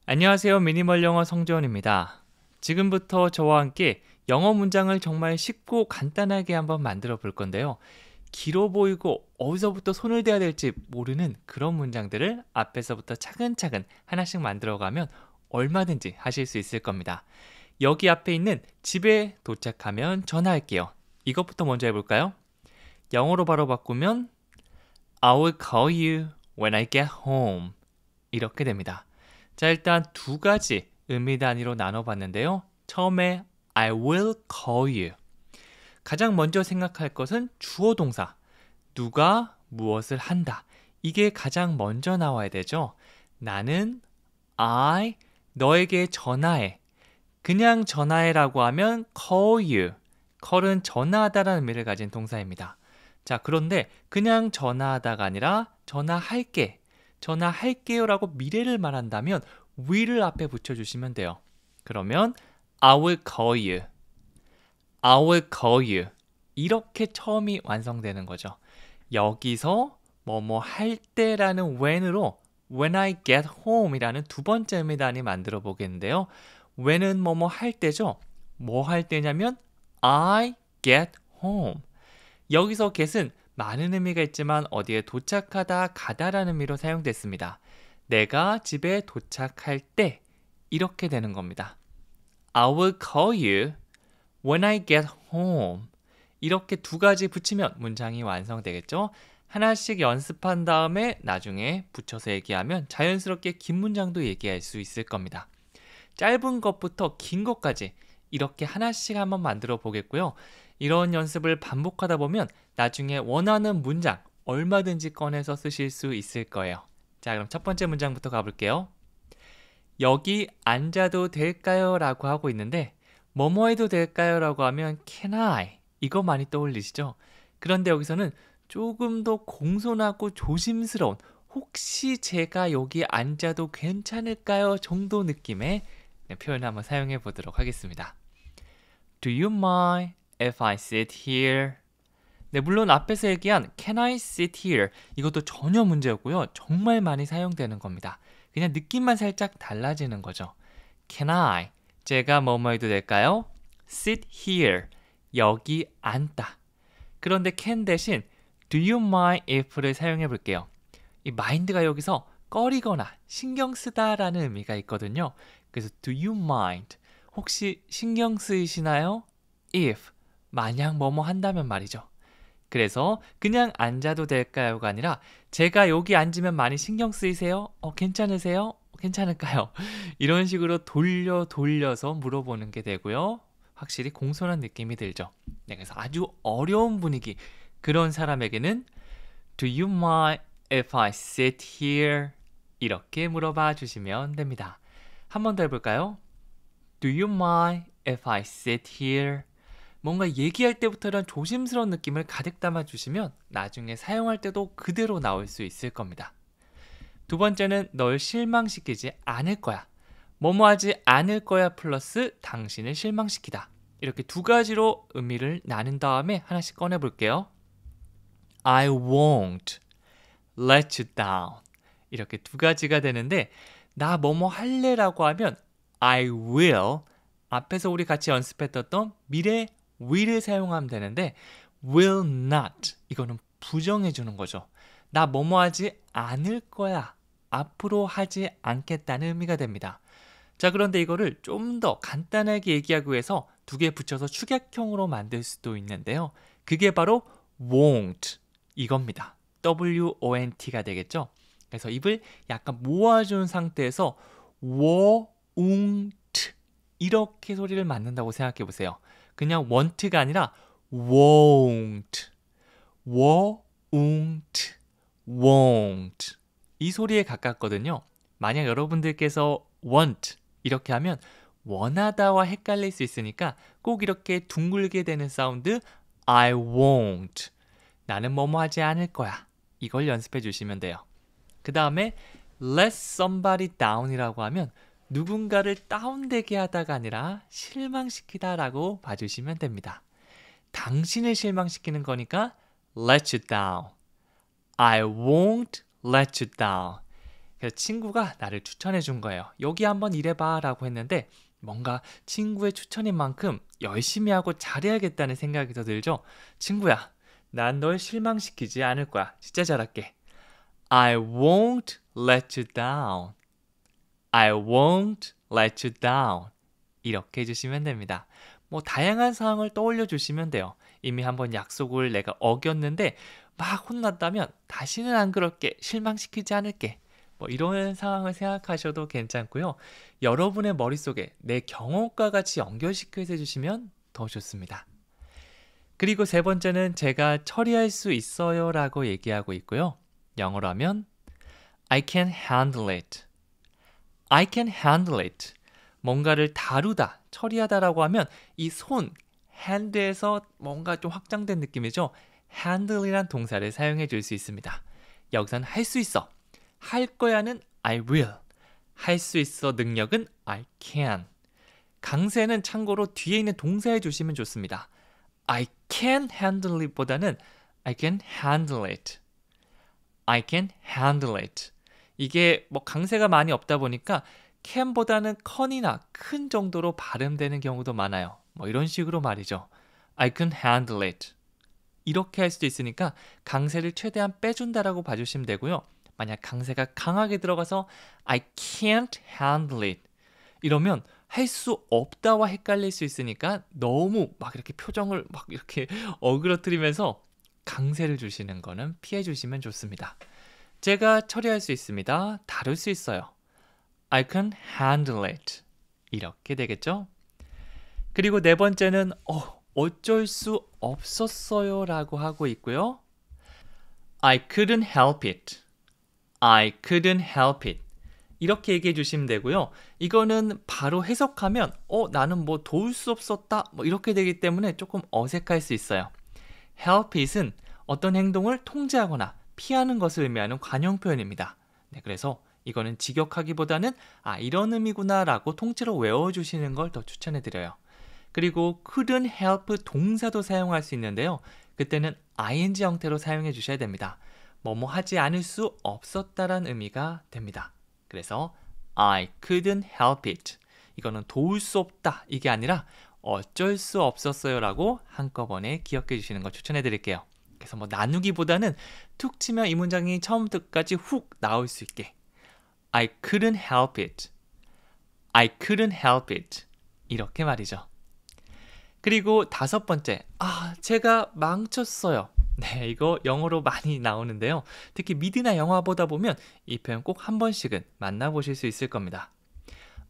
안녕하세요. 미니멀 영어 성재원입니다. 지금부터 저와 함께 영어 문장을 정말 쉽고 간단하게 한번 만들어 볼 건데요. 길어 보이고 어디서부터 손을 대야 될지 모르는 그런 문장들을 앞에서부터 차근차근 하나씩 만들어 가면 얼마든지 하실 수 있을 겁니다. 여기 앞에 있는 집에 도착하면 전화할게요. 이것부터 먼저 해볼까요? 영어로 바로 바꾸면 I will call you when I get home. 이렇게 됩니다. 자, 일단 두 가지 의미 단위로 나눠봤는데요. 처음에 I will call you. 가장 먼저 생각할 것은 주어 동사. 누가 무엇을 한다. 이게 가장 먼저 나와야 되죠. 나는 I 너에게 전화해. 그냥 전화해라고 하면 call you. call은 전화하다라는 의미를 가진 동사입니다. 자, 그런데 그냥 전화하다가 아니라 전화할게. 전화할게요라고 미래를 말한다면 will을 앞에 붙여주시면 돼요. 그러면 I will call you. I will call you. 이렇게 처음이 완성되는 거죠. 여기서 뭐뭐 할 때라는 when으로 when I get home 이라는 두 번째 의미 단위 만들어 보겠는데요. when은 뭐뭐 할 때죠. 뭐 할 때냐면 I get home. 여기서 get은 많은 의미가 있지만 어디에 도착하다, 가다라는 의미로 사용됐습니다. 내가 집에 도착할 때 이렇게 되는 겁니다. I will call you when I get home. 이렇게 두 가지 붙이면 문장이 완성되겠죠? 하나씩 연습한 다음에 나중에 붙여서 얘기하면 자연스럽게 긴 문장도 얘기할 수 있을 겁니다. 짧은 것부터 긴 것까지 이렇게 하나씩 한번 만들어 보겠고요. 이런 연습을 반복하다 보면 나중에 원하는 문장 얼마든지 꺼내서 쓰실 수 있을 거예요. 자, 그럼 첫 번째 문장부터 가볼게요. 여기 앉아도 될까요? 라고 하고 있는데 뭐뭐 해도 될까요? 라고 하면 can I? 이거 많이 떠올리시죠? 그런데 여기서는 조금 더 공손하고 조심스러운 혹시 제가 여기 앉아도 괜찮을까요? 정도 느낌의 표현을 한번 사용해 보도록 하겠습니다. Do you mind if I sit here? 네, 물론 앞에서 얘기한 Can I sit here? 이것도 전혀 문제였고요. 정말 많이 사용되는 겁니다. 그냥 느낌만 살짝 달라지는 거죠. Can I? 제가 뭐뭐 해도 될까요? Sit here. 여기 앉다. 그런데 can 대신 Do you mind if를 사용해 볼게요. 이 mind가 여기서 꺼리거나 신경 쓰다라는 의미가 있거든요. 그래서 Do you mind? 혹시 신경 쓰이시나요? If 만약 뭐뭐 한다면 말이죠. 그래서 그냥 앉아도 될까요가 아니라 제가 여기 앉으면 많이 신경 쓰이세요? 괜찮으세요? 괜찮을까요? 이런 식으로 돌려서 물어보는 게 되고요. 확실히 공손한 느낌이 들죠. 네, 그래서 아주 어려운 분위기 그런 사람에게는 Do you mind if I sit here? 이렇게 물어봐 주시면 됩니다. 한 번 더 해볼까요? Do you mind if I sit here? 뭔가 얘기할 때부터 이런 조심스러운 느낌을 가득 담아주시면 나중에 사용할 때도 그대로 나올 수 있을 겁니다. 두 번째는 널 실망시키지 않을 거야. 뭐뭐 하지 않을 거야 플러스 당신을 실망시키다. 이렇게 두 가지로 의미를 나눈 다음에 하나씩 꺼내볼게요. I won't let you down. 이렇게 두 가지가 되는데 나 뭐뭐 할래라고 하면 I will 앞에서 우리 같이 연습했던 미래 will을 사용하면 되는데 will not 이거는 부정해 주는 거죠. 나 뭐뭐 하지 않을 거야. 앞으로 하지 않겠다는 의미가 됩니다. 자, 그런데 이거를 좀 더 간단하게 얘기하기 위해서 두 개 붙여서 축약형으로 만들 수도 있는데요. 그게 바로 won't 이겁니다. WONT가 되겠죠. 그래서 입을 약간 모아준 상태에서 won't 이렇게 소리를 맞는다고 생각해 보세요. 그냥 want가 아니라 won't, won't, won't 이 소리에 가깝거든요. 만약 여러분들께서 want 이렇게 하면 원하다와 헷갈릴 수 있으니까 꼭 이렇게 둥글게 되는 사운드 I won't 나는 뭐뭐 하지 않을 거야. 이걸 연습해 주시면 돼요. 그 다음에 let somebody down이라고 하면 누군가를 다운되게 하다가 아니라 실망시키다 라고 봐주시면 됩니다. 당신을 실망시키는 거니까 let you down. I won't let you down. 그래서 친구가 나를 추천해 준 거예요. 여기 한번 일해봐 라고 했는데 뭔가 친구의 추천인 만큼 열심히 하고 잘해야겠다는 생각이 더 들죠. 친구야, 난 널 실망시키지 않을 거야. 진짜 잘할게. I won't let you down. I won't let you down. 이렇게 해주시면 됩니다. 뭐 다양한 상황을 떠올려 주시면 돼요. 이미 한번 약속을 내가 어겼는데 막 혼났다면 다시는 안 그럴게. 실망시키지 않을게. 뭐 이런 상황을 생각하셔도 괜찮고요. 여러분의 머릿속에 내 경험과 같이 연결시켜서 해주시면 더 좋습니다. 그리고 세 번째는 제가 처리할 수 있어요 라고 얘기하고 있고요. 영어로 하면 I can handle it. I can handle it. 뭔가를 다루다, 처리하다라고 하면 이 손, hand에서 뭔가 좀 확장된 느낌이죠. handle이란 동사를 사용해 줄 수 있습니다. 여기선 할 수 있어. 할 거야는 I will. 할 수 있어 능력은 I can. 강세는 참고로 뒤에 있는 동사해 주시면 좋습니다. I can handle it 보다는 I can handle it. I can handle it. 이게 뭐 강세가 많이 없다 보니까 can보다는 can이나 큰 정도로 발음되는 경우도 많아요. 뭐 이런 식으로 말이죠. I can handle it. 이렇게 할 수도 있으니까 강세를 최대한 빼준다라고 봐주시면 되고요. 만약 강세가 강하게 들어가서 I can't handle it. 이러면 할 수 없다와 헷갈릴 수 있으니까 너무 막 이렇게 표정을 막 이렇게 어그러뜨리면서 강세를 주시는 거는 피해 주시면 좋습니다. 제가 처리할 수 있습니다. 다룰 수 있어요. I can handle it. 이렇게 되겠죠? 그리고 네 번째는 어쩔 수 없었어요 라고 하고 있고요. I couldn't help it. I couldn't help it. 이렇게 얘기해 주시면 되고요. 이거는 바로 해석하면 나는 뭐 도울 수 없었다 뭐 이렇게 되기 때문에 조금 어색할 수 있어요. help it은 어떤 행동을 통제하거나 피하는 것을 의미하는 관용 표현입니다. 네, 그래서 이거는 직역하기보다는 이런 의미구나 라고 통째로 외워주시는 걸 더 추천해 드려요. 그리고 couldn't help 동사도 사용할 수 있는데요. 그때는 ing 형태로 사용해 주셔야 됩니다. 뭐뭐 하지 않을 수 없었다란 의미가 됩니다. 그래서 I couldn't help it. 이거는 도울 수 없다 이게 아니라 어쩔 수 없었어요 라고 한꺼번에 기억해 주시는 걸 추천해 드릴게요. 그래서 뭐 나누기보다는 툭 치면 이 문장이 처음부터까지 훅 나올 수 있게 I couldn't help it. I couldn't help it. 이렇게 말이죠. 그리고 다섯 번째, 제가 망쳤어요. 네, 이거 영어로 많이 나오는데요. 특히 미드나 영화 보다 보면 이 표현 꼭 한 번씩은 만나보실 수 있을 겁니다.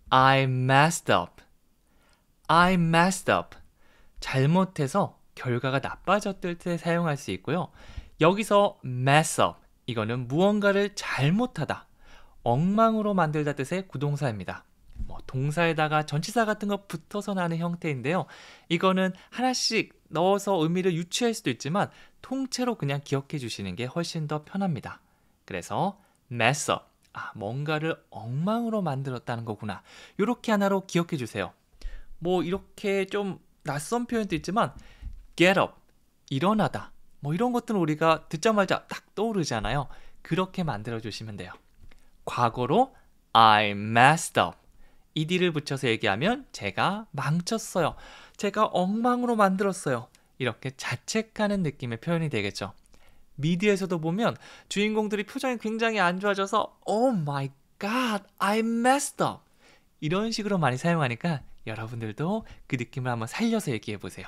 I messed up. I messed up. 잘못해서 결과가 나빠졌을 때 사용할 수 있고요. 여기서 mess up. 이거는 무언가를 잘못하다. 엉망으로 만들다 뜻의 구동사입니다. 뭐 동사에다가 전치사 같은 거 붙어서 나는 형태인데요. 이거는 하나씩 넣어서 의미를 유추할 수도 있지만 통째로 그냥 기억해 주시는 게 훨씬 더 편합니다. 그래서 mess up. 뭔가를 엉망으로 만들었다는 거구나. 이렇게 하나로 기억해 주세요. 뭐 이렇게 좀 낯선 표현도 있지만 get up. 일어나다. 뭐 이런 것들은 우리가 듣자마자 딱 떠오르잖아요. 그렇게 만들어 주시면 돼요. 과거로 I messed up. ed를 붙여서 얘기하면 제가 망쳤어요. 제가 엉망으로 만들었어요. 이렇게 자책하는 느낌의 표현이 되겠죠. 미드에서도 보면 주인공들이 표정이 굉장히 안 좋아져서 Oh my God, I messed up. 이런 식으로 많이 사용하니까 여러분들도 그 느낌을 한번 살려서 얘기해 보세요.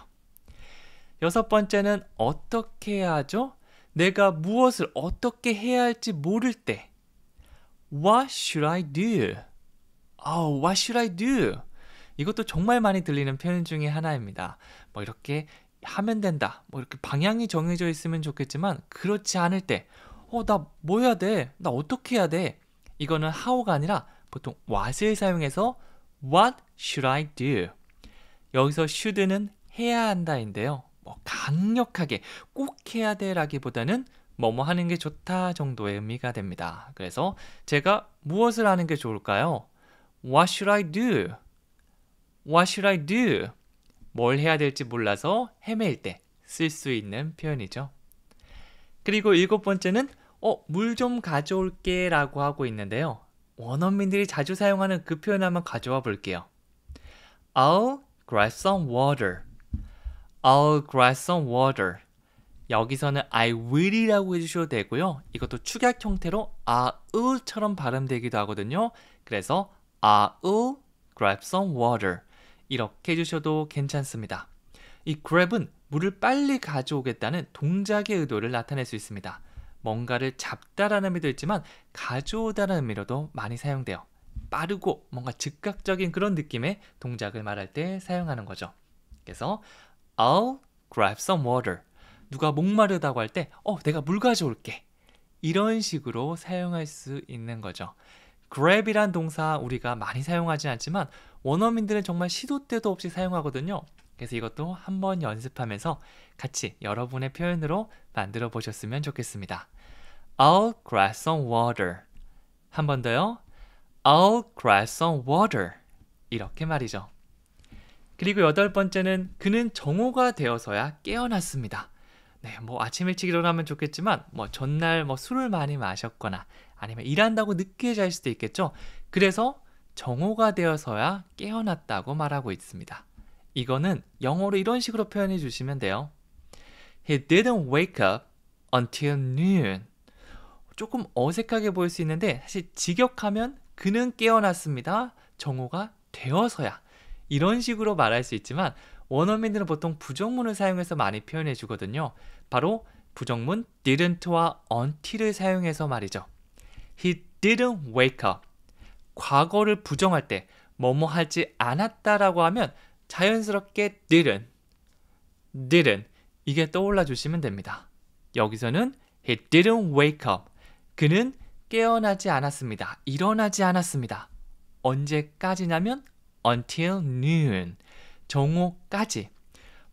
여섯 번째는 어떻게 해야 하죠? 내가 무엇을 어떻게 해야 할지 모를 때 What should I do? What should I do? 이것도 정말 많이 들리는 표현 중에 하나입니다. 뭐 이렇게 하면 된다. 뭐 이렇게 방향이 정해져 있으면 좋겠지만 그렇지 않을 때 나 뭐 해야 돼? 나 어떻게 해야 돼? 이거는 how가 아니라 보통 what을 사용해서 What should I do? 여기서 should는 해야 한다인데요. 뭐 강력하게 꼭 해야 돼라기보다는 뭐뭐 하는 게 좋다 정도의 의미가 됩니다. 그래서 제가 무엇을 하는 게 좋을까요? What should I do? What should I do? 뭘 해야 될지 몰라서 헤매일 때 쓸 수 있는 표현이죠. 그리고 일곱 번째는 물 좀 가져올게 라고 하고 있는데요. 원어민들이 자주 사용하는 그 표현 한번 가져와 볼게요. I'll grab some water. I'll grab some water. 여기서는 I will이라고 해주셔도 되고요. 이것도 축약 형태로 I'll처럼 발음되기도 하거든요. 그래서 I'll grab some water. 이렇게 해주셔도 괜찮습니다. 이 grab은 물을 빨리 가져오겠다는 동작의 의도를 나타낼 수 있습니다. 뭔가를 잡다라는 의미도 있지만 가져오다라는 의미로도 많이 사용돼요. 빠르고 뭔가 즉각적인 그런 느낌의 동작을 말할 때 사용하는 거죠. 그래서 I'll grab some water. 누가 목마르다고 할 때 내가 물 가져올게. 이런 식으로 사용할 수 있는 거죠. grab이란 동사 우리가 많이 사용하지 않지만 원어민들은 정말 시도 때도 없이 사용하거든요. 그래서 이것도 한번 연습하면서 같이 여러분의 표현으로 만들어 보셨으면 좋겠습니다. I'll grab some water. 한 번 더요. I'll grab some water. 이렇게 말이죠. 그리고 8번째는 그는 정오가 되어서야 깨어났습니다. 네, 아침 일찍 일어나면 좋겠지만 전날 술을 많이 마셨거나 아니면 일한다고 늦게 잘 수도 있겠죠. 그래서 정오가 되어서야 깨어났다고 말하고 있습니다. 이거는 영어로 이런 식으로 표현해 주시면 돼요. He didn't wake up until noon. 조금 어색하게 보일 수 있는데 사실 직역하면 그는 깨어났습니다. 정오가 되어서야. 이런 식으로 말할 수 있지만 원어민들은 보통 부정문을 사용해서 많이 표현해 주거든요. 바로 부정문 didn't와 until을 사용해서 말이죠. He didn't wake up. 과거를 부정할 때 뭐뭐 하지 않았다라고 하면 자연스럽게 didn't 이게 떠올라 주시면 됩니다. 여기서는 he didn't wake up. 그는 깨어나지 않았습니다. 일어나지 않았습니다. 언제까지냐면 until noon. 정오까지.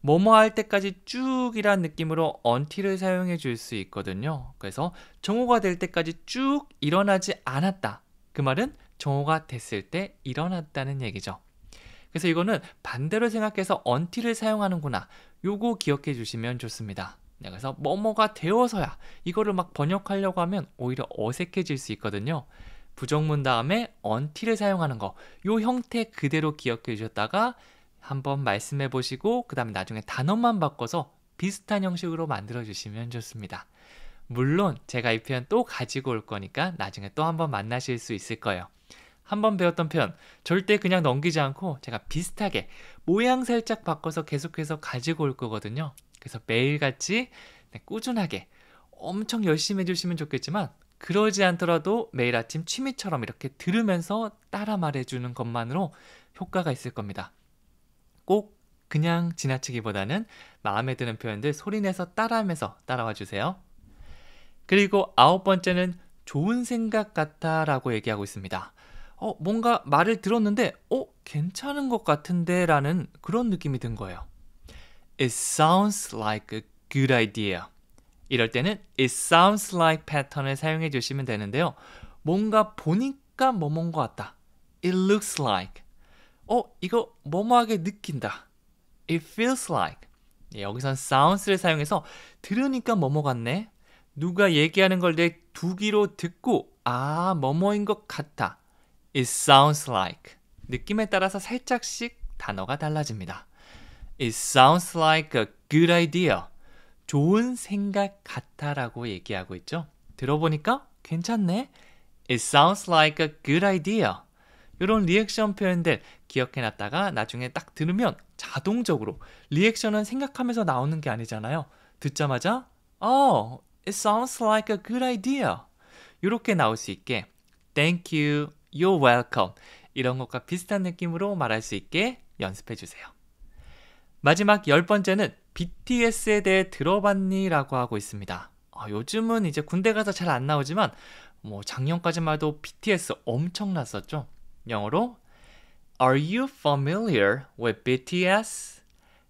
뭐뭐 할 때까지 쭉이란 느낌으로 until을 사용해 줄 수 있거든요. 그래서 정오가 될 때까지 쭉 일어나지 않았다. 그 말은 정오가 됐을 때 일어났다는 얘기죠. 그래서 이거는 반대로 생각해서 until을 사용하는구나. 요거 기억해 주시면 좋습니다. 그래서 뭐뭐가 되어서야 이거를 막 번역하려고 하면 오히려 어색해질 수 있거든요. 부정문 다음에 until을 사용하는 거. 요 형태 그대로 기억해 주셨다가 한번 말씀해 보시고 그 다음에 나중에 단어만 바꿔서 비슷한 형식으로 만들어 주시면 좋습니다. 물론 제가 이 표현 또 가지고 올 거니까 나중에 또 한번 만나실 수 있을 거예요. 한번 배웠던 표현 절대 그냥 넘기지 않고 제가 비슷하게 모양 살짝 바꿔서 계속해서 가지고 올 거거든요. 그래서 매일같이 꾸준하게 엄청 열심히 해주시면 좋겠지만 그러지 않더라도 매일 아침 취미처럼 이렇게 들으면서 따라 말해주는 것만으로 효과가 있을 겁니다. 꼭 그냥 지나치기보다는 마음에 드는 표현들 소리내서 따라하면서 따라와 주세요. 그리고 9번째는 좋은 생각 같아 라고 얘기하고 있습니다. 뭔가 말을 들었는데 괜찮은 것 같은데 라는 그런 느낌이 든 거예요. It sounds like a good idea. 이럴 때는 it sounds like 패턴을 사용해 주시면 되는데요. 뭔가 보니까 뭐뭔 것 같다. It looks like. 이거 뭐뭐하게 느낀다. It feels like. 여기선 sounds를 사용해서 들으니까 뭐뭐 같네. 누가 얘기하는 걸 내 두 귀로 듣고 뭐뭐인 것 같아. It sounds like. 느낌에 따라서 살짝씩 단어가 달라집니다. It sounds like a good idea. 좋은 생각 같아 라고 얘기하고 있죠. 들어보니까 괜찮네. It sounds like a good idea. 이런 리액션 표현들 기억해놨다가 나중에 딱 들으면 자동적으로 리액션은 생각하면서 나오는 게 아니잖아요. 듣자마자 it sounds like a good idea. 이렇게 나올 수 있게 Thank you, you're welcome. 이런 것과 비슷한 느낌으로 말할 수 있게 연습해 주세요. 마지막 10번째는 BTS에 대해 들어봤니? 라고 하고 있습니다. 요즘은 이제 군대 가서 잘 안 나오지만 작년까지만 해도 BTS 엄청났었죠. 영어로 Are you familiar with BTS?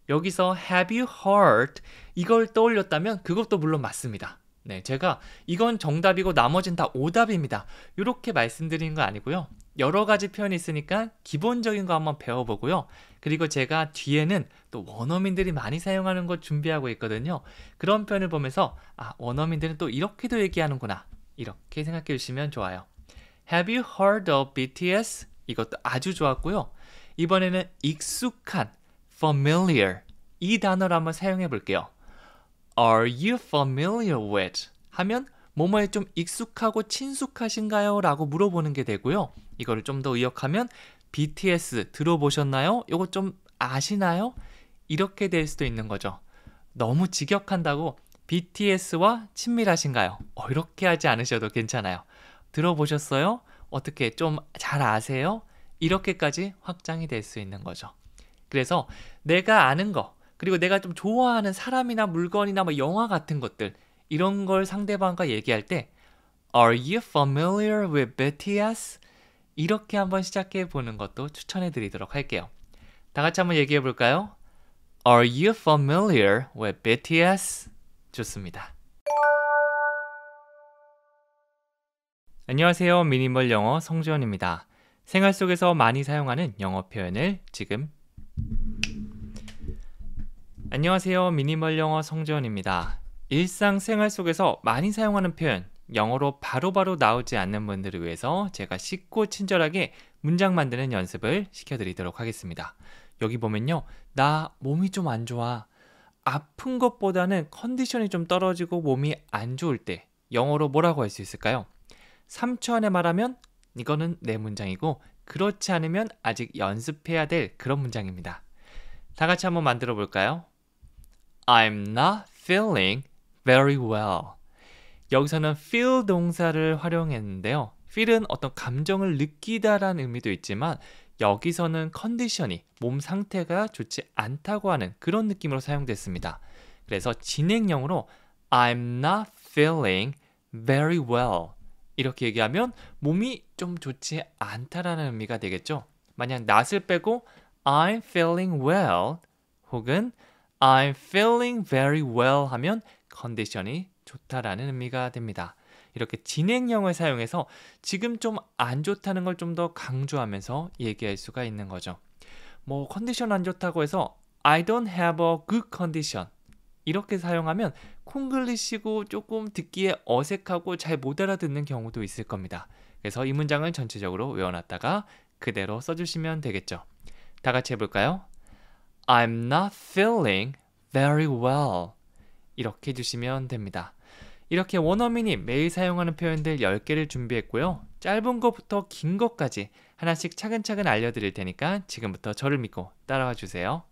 여기서 Have you heard? 이걸 떠올렸다면 그것도 물론 맞습니다. 네, 제가 이건 정답이고 나머진 다 오답입니다. 이렇게 말씀드린 거 아니고요. 여러 가지 표현이 있으니까 기본적인 거 한번 배워보고요. 그리고 제가 뒤에는 또 원어민들이 많이 사용하는 거 준비하고 있거든요. 그런 표현을 보면서 원어민들은 또 이렇게도 얘기하는구나. 이렇게 생각해 주시면 좋아요. Have you heard of BTS? 이것도 아주 좋았고요. 이번에는 익숙한, familiar 이 단어를 한번 사용해 볼게요. Are you familiar with? 하면 뭐뭐에 좀 익숙하고 친숙하신가요? 라고 물어보는 게 되고요. 이거를 좀 더 의역하면 BTS 들어보셨나요? 이거 좀 아시나요? 이렇게 될 수도 있는 거죠. 너무 직역한다고 BTS와 친밀하신가요? 이렇게 하지 않으셔도 괜찮아요. 들어보셨어요? 어떻게 좀 잘 아세요? 이렇게까지 확장이 될 수 있는 거죠. 그래서 내가 아는 거, 그리고 내가 좀 좋아하는 사람이나 물건이나 뭐 영화 같은 것들, 이런 걸 상대방과 얘기할 때 Are you familiar with BTS? 이렇게 한번 시작해 보는 것도 추천해 드리도록 할게요. 다 같이 한번 얘기해 볼까요? Are you familiar with BTS? 좋습니다. 안녕하세요. 미니멀 영어 성지원입니다. 생활 속에서 많이 사용하는 영어 표현을 지금 안녕하세요. 미니멀 영어 성지원입니다. 일상생활 속에서 많이 사용하는 표현, 영어로 바로바로 나오지 않는 분들을 위해서 제가 쉽고 친절하게 문장 만드는 연습을 시켜드리도록 하겠습니다. 여기 보면요. 나 몸이 좀 안 좋아. 아픈 것보다는 컨디션이 좀 떨어지고 몸이 안 좋을 때 영어로 뭐라고 할 수 있을까요? 3초 안에 말하면 이거는 내 문장이고 그렇지 않으면 아직 연습해야 될 그런 문장입니다. 다 같이 한번 만들어 볼까요? I'm not feeling very well. 여기서는 feel 동사를 활용했는데요. feel은 어떤 감정을 느끼다라는 의미도 있지만 여기서는 컨디션이 몸 상태가 좋지 않다고 하는 그런 느낌으로 사용됐습니다. 그래서 진행형으로 I'm not feeling very well. 이렇게 얘기하면 몸이 좀 좋지 않다라는 의미가 되겠죠. 만약 not을 빼고 I'm feeling well 혹은 I'm feeling very well 하면 컨디션이 좋다라는 의미가 됩니다. 이렇게 진행형을 사용해서 지금 좀 안 좋다는 걸 좀 더 강조하면서 얘기할 수가 있는 거죠. 뭐 컨디션 안 좋다고 해서 I don't have a good condition 이렇게 사용하면 콩글리시고 조금 듣기에 어색하고 잘 못 알아듣는 경우도 있을 겁니다. 그래서 이 문장을 전체적으로 외워놨다가 그대로 써주시면 되겠죠. 다 같이 해볼까요? I'm not feeling very well. 이렇게 해주시면 됩니다. 이렇게 원어민이 매일 사용하는 표현들 10개를 준비했고요. 짧은 것부터 긴 것까지 하나씩 차근차근 알려드릴 테니까 지금부터 저를 믿고 따라와 주세요.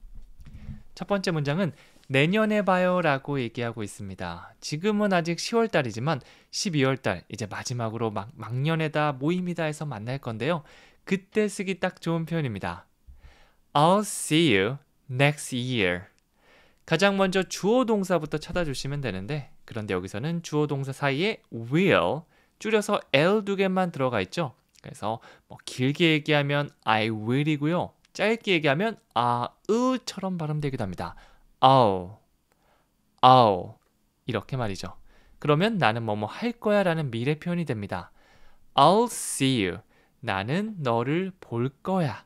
첫 번째 문장은 내년에 봐요 라고 얘기하고 있습니다. 지금은 아직 10월달이지만 12월달 이제 마지막으로 막년에다 모임이다 해서 만날 건데요. 그때 쓰기 딱 좋은 표현입니다. I'll see you next year. 가장 먼저 주어 동사부터 찾아주시면 되는데 그런데 여기서는 주어 동사 사이에 will 줄여서 l 두 개만 들어가 있죠. 그래서 뭐 길게 얘기하면 I will이고요. 짧게 얘기하면 으처럼 발음되기도 합니다. I'll 이렇게 말이죠. 그러면 나는 뭐뭐 할 거야 라는 미래 표현이 됩니다. I'll see you. 나는 너를 볼 거야.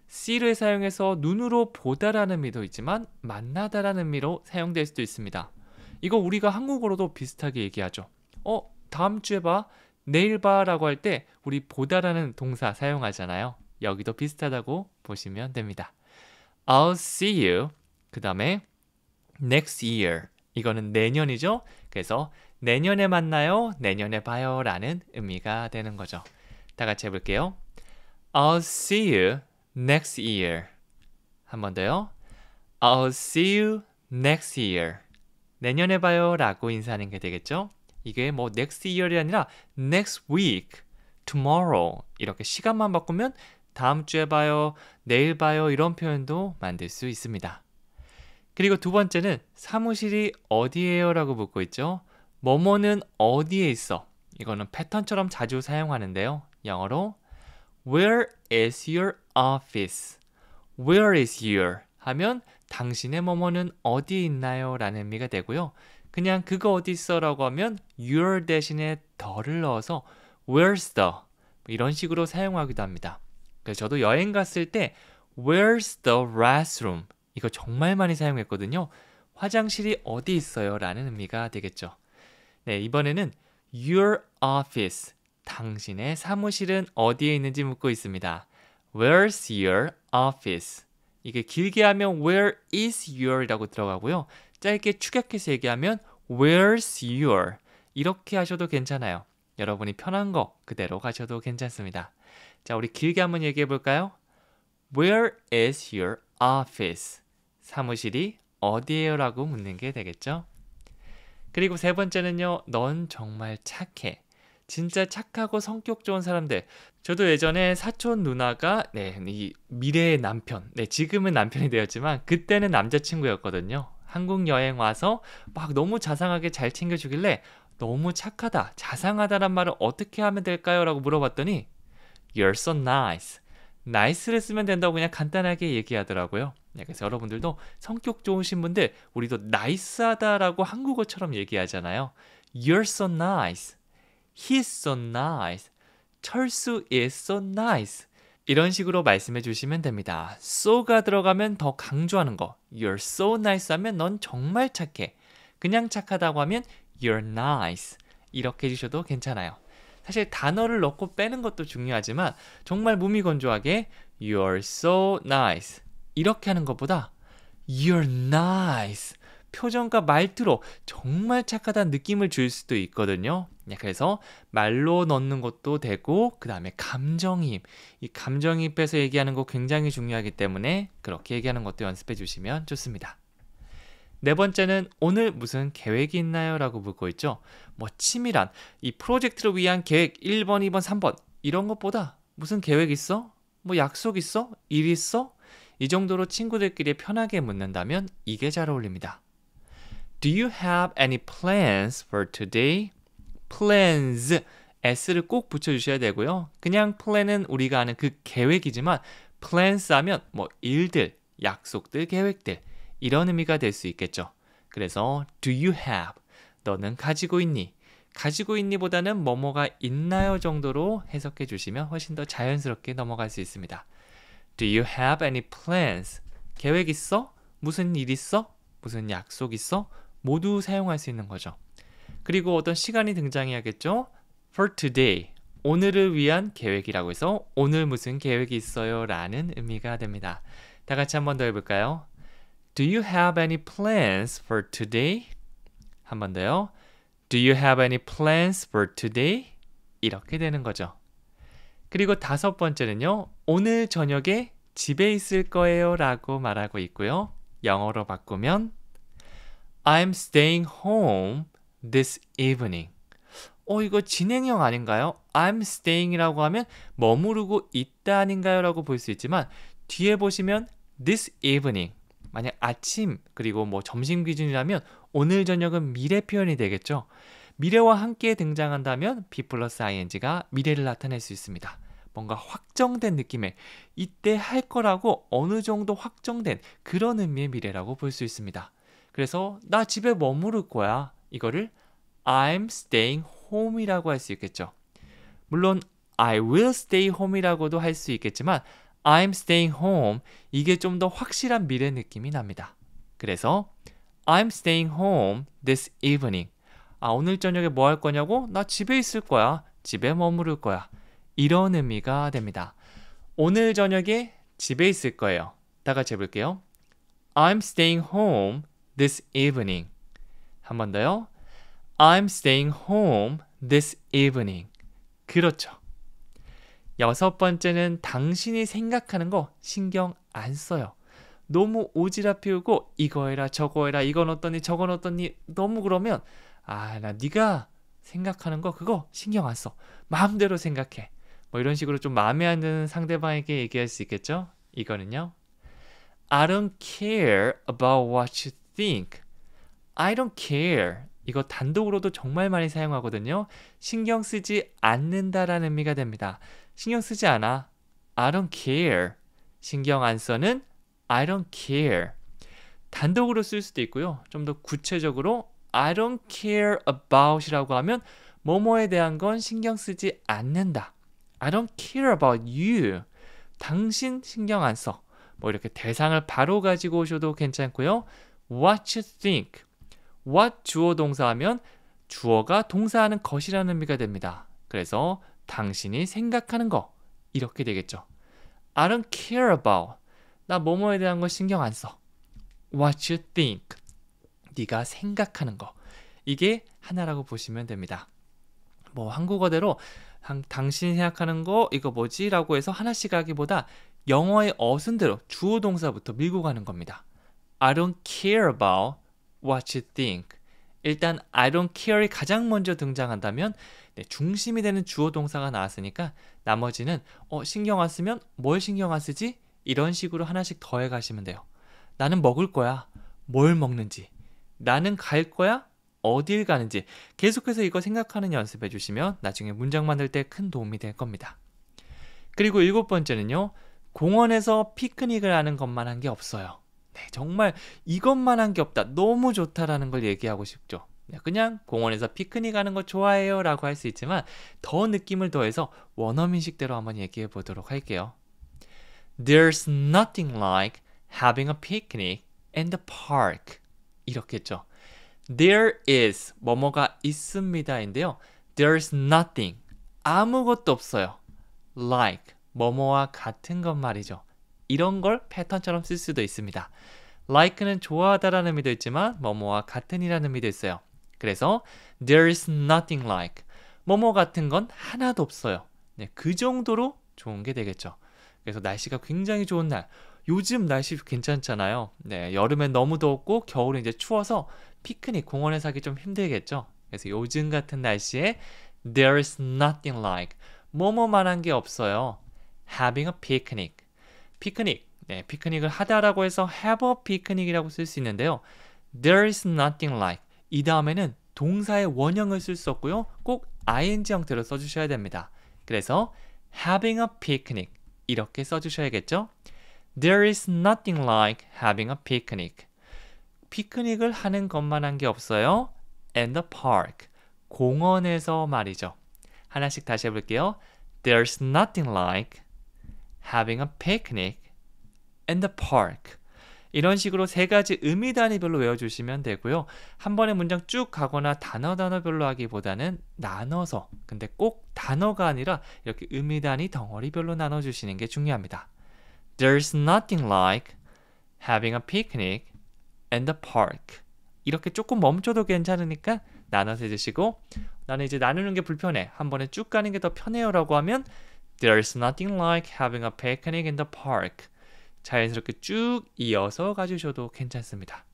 see를 사용해서 눈으로 보다라는 의미도 있지만 만나다라는 의미로 사용될 수도 있습니다. 이거 우리가 한국어로도 비슷하게 얘기하죠. 다음 주에 봐, 내일 봐 라고 할 때 우리 보다라는 동사 사용하잖아요. 여기도 비슷하다고 보시면 됩니다. I'll see you. 그 다음에 next year. 이거는 내년이죠. 그래서 내년에 만나요, 내년에 봐요 라는 의미가 되는 거죠. 다 같이 해볼게요. I'll see you next year. 한 번 더요. I'll see you next year. 내년에 봐요 라고 인사하는 게 되겠죠. 이게 뭐 next year이 아니라 next week, tomorrow 이렇게 시간만 바꾸면 다음 주에 봐요, 내일 봐요 이런 표현도 만들 수 있습니다. 그리고 두 번째는 사무실이 어디예요 라고 묻고 있죠. 뭐뭐는 어디에 있어. 이거는 패턴처럼 자주 사용하는데요. 영어로 Where is your office? Where is your? 하면 당신의 뭐뭐는 어디에 있나요? 라는 의미가 되고요. 그냥 그거 어디 있어? 라고 하면 your 대신에 the를 넣어서 Where's the? 이런 식으로 사용하기도 합니다. 그래서 저도 여행 갔을 때 Where's the restroom? 이거 정말 많이 사용했거든요. 화장실이 어디 있어요? 라는 의미가 되겠죠. 네, 이번에는 Your office. 당신의 사무실은 어디에 있는지 묻고 있습니다. Where's your office? 이게 길게 하면 Where is your? 라고 들어가고요. 짧게 축약해서 얘기하면 Where's your? 이렇게 하셔도 괜찮아요. 여러분이 편한 거 그대로 가셔도 괜찮습니다. 자, 우리 길게 한번 얘기해 볼까요? Where is your office? 사무실이 어디에요? 라고 묻는 게 되겠죠. 그리고 세 번째는요. 넌 정말 착해. 진짜 착하고 성격 좋은 사람들. 저도 예전에 사촌 누나가 이 미래의 남편, 지금은 남편이 되었지만 그때는 남자친구였거든요. 한국 여행 와서 막 너무 자상하게 잘 챙겨주길래 너무 착하다, 자상하다란 말을 어떻게 하면 될까요? 라고 물어봤더니 You're so nice. nice를 쓰면 된다고 그냥 간단하게 얘기하더라고요. 그래서 여러분들도 성격 좋으신 분들 우리도 nice하다라고 한국어처럼 얘기하잖아요. You're so nice. He's so nice. 철수 is so nice. 이런 식으로 말씀해 주시면 됩니다. so가 들어가면 더 강조하는 거. You're so nice 하면 넌 정말 착해. 그냥 착하다고 하면 You're nice. 이렇게 해주셔도 괜찮아요. 사실 단어를 넣고 빼는 것도 중요하지만 정말 무미건조하게 You're so nice. 이렇게 하는 것보다 You're nice. 표정과 말투로 정말 착하다는 느낌을 줄 수도 있거든요. 그래서 말로 넣는 것도 되고 그 다음에 감정이입. 이 감정이입해서 얘기하는 거 굉장히 중요하기 때문에 그렇게 얘기하는 것도 연습해 주시면 좋습니다. 네 번째는 오늘 무슨 계획이 있나요? 라고 묻고 있죠. 치밀한 이 프로젝트를 위한 계획 1번, 2번, 3번 이런 것보다 무슨 계획 있어? 약속 있어? 일 있어? 이 정도로 친구들끼리 편하게 묻는다면 이게 잘 어울립니다. Do you have any plans for today? plans s를 꼭 붙여주셔야 되고요. 그냥 plan은 우리가 아는 그 계획이지만 plans 하면 일들, 약속들, 계획들 이런 의미가 될 수 있겠죠. 그래서 do you have? 너는 가지고 있니? 가지고 있니 보다는 뭐뭐가 있나요 정도로 해석해 주시면 훨씬 더 자연스럽게 넘어갈 수 있습니다. Do you have any plans? 계획 있어? 무슨 일 있어? 무슨 약속 있어? 모두 사용할 수 있는 거죠. 그리고 어떤 시간이 등장해야겠죠? For today, 오늘을 위한 계획이라고 해서 오늘 무슨 계획이 있어요? 라는 의미가 됩니다. 다 같이 한 번 더 해볼까요? Do you have any plans for today? 한 번 더요. Do you have any plans for today? 이렇게 되는 거죠. 그리고 다섯 번째는요. 오늘 저녁에 집에 있을 거예요 라고 말하고 있고요. 영어로 바꾸면 I'm staying home this evening. 이거 진행형 아닌가요? I'm staying이라고 하면 머무르고 있다 아닌가요? 라고 볼 수 있지만 뒤에 보시면 this evening. 만약 아침 그리고 점심 기준이라면 오늘 저녁은 미래 표현이 되겠죠. 미래와 함께 등장한다면 be 플러스 ing가 미래를 나타낼 수 있습니다. 뭔가 확정된 느낌의 이때 할 거라고 어느 정도 확정된 그런 의미의 미래라고 볼 수 있습니다. 그래서 나 집에 머무를 거야. 이거를 I'm staying home이라고 할 수 있겠죠. 물론 I will stay home이라고도 할 수 있겠지만 I'm staying home 이게 좀 더 확실한 미래 느낌이 납니다. 그래서 I'm staying home this evening. 오늘 저녁에 뭐 할 거냐고? 나 집에 있을 거야. 집에 머무를 거야. 이런 의미가 됩니다. 오늘 저녁에 집에 있을 거예요. 다 같이 해볼게요. I'm staying home this evening. 한 번 더요. I'm staying home this evening. 그렇죠. 여섯 번째는 당신이 생각하는 거 신경 안 써요. 너무 오지랖 피우고 이거 해라 저거 해라 이건 어떠니 저건 어떠니 너무 그러면 나 네가 생각하는 거 그거 신경 안 써. 마음대로 생각해. 이런 식으로 좀 마음에 안 드는 상대방에게 얘기할 수 있겠죠? 이거는요. I don't care about what you think. I don't care. 이거 단독으로도 정말 많이 사용하거든요. 신경 쓰지 않는다라는 의미가 됩니다. 신경 쓰지 않아. I don't care. 신경 안 써는 I don't care. 단독으로 쓸 수도 있고요. 좀 더 구체적으로 I don't care about이라고 하면 뭐뭐에 대한 건 신경 쓰지 않는다. I don't care about you. 당신 신경 안 써. 뭐 이렇게 대상을 바로 가지고 오셔도 괜찮고요. What you think. What 주어 동사하면 주어가 동사하는 것이라는 의미가 됩니다. 그래서 당신이 생각하는 거 이렇게 되겠죠. I don't care about. 나 뭐뭐에 대한 거 신경 안 써. What you think. 네가 생각하는 거. 이게 하나라고 보시면 됩니다. 뭐 한국어대로 당신이 생각하는 거 이거 뭐지? 라고 해서 하나씩 하기보다 영어의 어순대로 주어 동사부터 밀고 가는 겁니다. I don't care about what you think. 일단 I don't care이 가장 먼저 등장한다면 중심이 되는 주어 동사가 나왔으니까 나머지는 신경 안 쓰면 뭘 신경 안 쓰지? 이런 식으로 하나씩 더해 가시면 돼요. 나는 먹을 거야. 뭘 먹는지. 나는 갈 거야. 어딜 가는지. 계속해서 이거 생각하는 연습해 주시면 나중에 문장 만들 때 큰 도움이 될 겁니다. 그리고 7번째는요. 공원에서 피크닉을 하는 것만 한 게 없어요. 네, 정말 이것만 한 게 없다. 너무 좋다라는 걸 얘기하고 싶죠. 그냥 공원에서 피크닉 하는 거 좋아해요 라고 할 수 있지만 더 느낌을 더해서 원어민식대로 한번 얘기해 보도록 할게요. There's nothing like having a picnic in the park. 이렇게 했죠. There is 뭐뭐가 있습니다인데요. There's nothing 아무것도 없어요. Like 뭐뭐와 같은 것 말이죠. 이런 걸 패턴처럼 쓸 수도 있습니다. like는 좋아하다라는 의미도 있지만 뭐뭐와 같은이라는 의미도 있어요. 그래서 there is nothing like 뭐뭐 같은 건 하나도 없어요. 네, 그 정도로 좋은 게 되겠죠. 그래서 날씨가 굉장히 좋은 날. 요즘 날씨 괜찮잖아요. 네, 여름엔 너무 덥고 겨울은 이제 추워서 피크닉 공원에서 하기 좀 힘들겠죠. 그래서 요즘 같은 날씨에 there is nothing like 뭐뭐만한 게 없어요. having a picnic. 피크닉. 네, 피크닉을 하다라고 해서 have a picnic이라고 쓸 수 있는데요. There is nothing like 이 다음에는 동사의 원형을 쓸 수 없고요. 꼭 ing 형태로 써주셔야 됩니다. 그래서 having a picnic 이렇게 써주셔야겠죠. There is nothing like having a picnic. 피크닉을 하는 것만한 게 없어요. In the park. 공원에서 말이죠. 하나씩 다시 해볼게요. There's nothing like having a picnic in the park. 이런 식으로 세 가지 의미 단위별로 외워주시면 되고요. 한 번에 문장 쭉 가거나 단어별로 하기보다는 나눠서, 근데 꼭 단어가 아니라 이렇게 의미 단위 덩어리별로 나눠주시는 게 중요합니다. There's nothing like having a picnic in the park. 이렇게 조금 멈춰도 괜찮으니까 나눠서 해주시고, 나는 이제 나누는 게 불편해. 한 번에 쭉 가는 게 더 편해요 라고 하면 There's nothing like having a picnic in the park. 자연스럽게 쭉 이어서 가주셔도 괜찮습니다.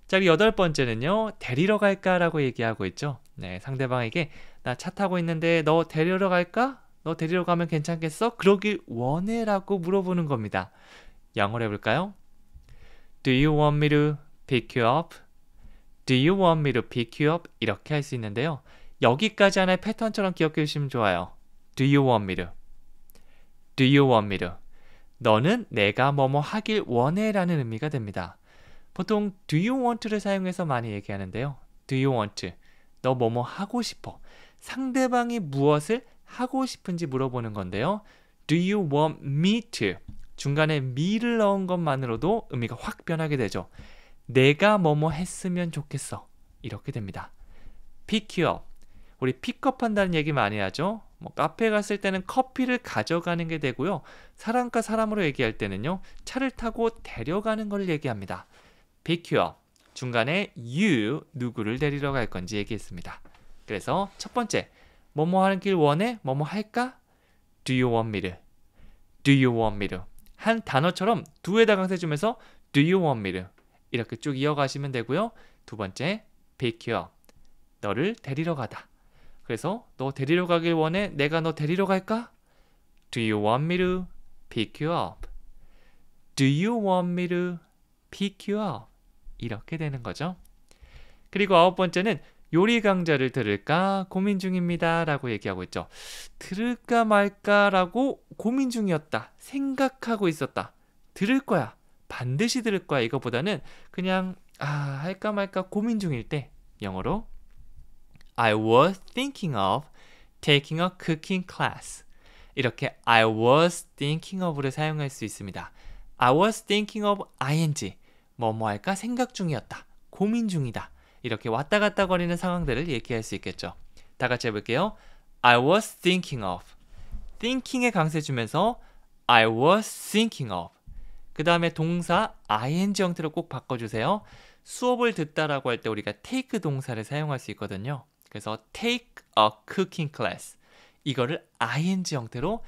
자, 8번째는요. 데리러 갈까? 라고 얘기하고 있죠. 네, 상대방에게 나 차 타고 있는데 너 데리러 갈까? 너 데리러 가면 괜찮겠어? 그러길 원해? 라고 물어보는 겁니다. 영어로 해볼까요? Do you want me to pick you up? Do you want me to pick you up? 이렇게 할 수 있는데요. 여기까지 하나의 패턴처럼 기억해 주시면 좋아요. Do you want me to? Do you want me to? 너는 내가 뭐뭐 하길 원해 라는 의미가 됩니다. 보통 do you want to를 사용해서 많이 얘기하는데요. Do you want to? 너 뭐뭐 하고 싶어. 상대방이 무엇을 하고 싶은지 물어보는 건데요. Do you want me to? 중간에 me를 넣은 것만으로도 의미가 확 변하게 되죠. 내가 뭐뭐 했으면 좋겠어. 이렇게 됩니다. pick you up. 우리 픽업 한다는 얘기 많이 하죠. 뭐 카페 갔을 때는 커피를 가져가는 게 되고요. 사람과 사람으로 얘기할 때는요. 차를 타고 데려가는 걸 얘기합니다. pick you up. 중간에 you, 누구를 데리러 갈 건지 얘기했습니다. 그래서 첫 번째, 뭐뭐 하길 원해? 뭐뭐 할까? Do you want me to? Do you want me to? 한 단어처럼 do에다 강세 주면서 Do you want me to? 이렇게 쭉 이어가시면 되고요. 두 번째, pick you up. 너를 데리러 가다. 그래서 너 데리러 가길 원해? 내가 너 데리러 갈까? Do you want me to pick you up? Do you want me to pick you up? 이렇게 되는 거죠. 그리고 9번째는 요리 강좌를 들을까 고민 중입니다 라고 얘기하고 있죠. 들을까 말까 라고 고민 중이었다. 생각하고 있었다. 들을 거야. 반드시 들을 거야. 이거보다는 그냥 할까 말까 고민 중일 때 영어로 I was thinking of taking a cooking class. 이렇게 I was thinking of를 사용할 수 있습니다. I was thinking of ing. 뭐 할까? 생각 중이었다. 고민 중이다. 이렇게 왔다 갔다 거리는 상황들을 얘기할 수 있겠죠. 다 같이 해볼게요. I was thinking of. thinking에 강세 주면서 I was thinking of. 그 다음에 동사 ing 형태로 꼭 바꿔주세요. 수업을 듣다라고 할 때 우리가 take 동사를 사용할 수 있거든요. 그래서 take a cooking class. 이거를 ing 형태로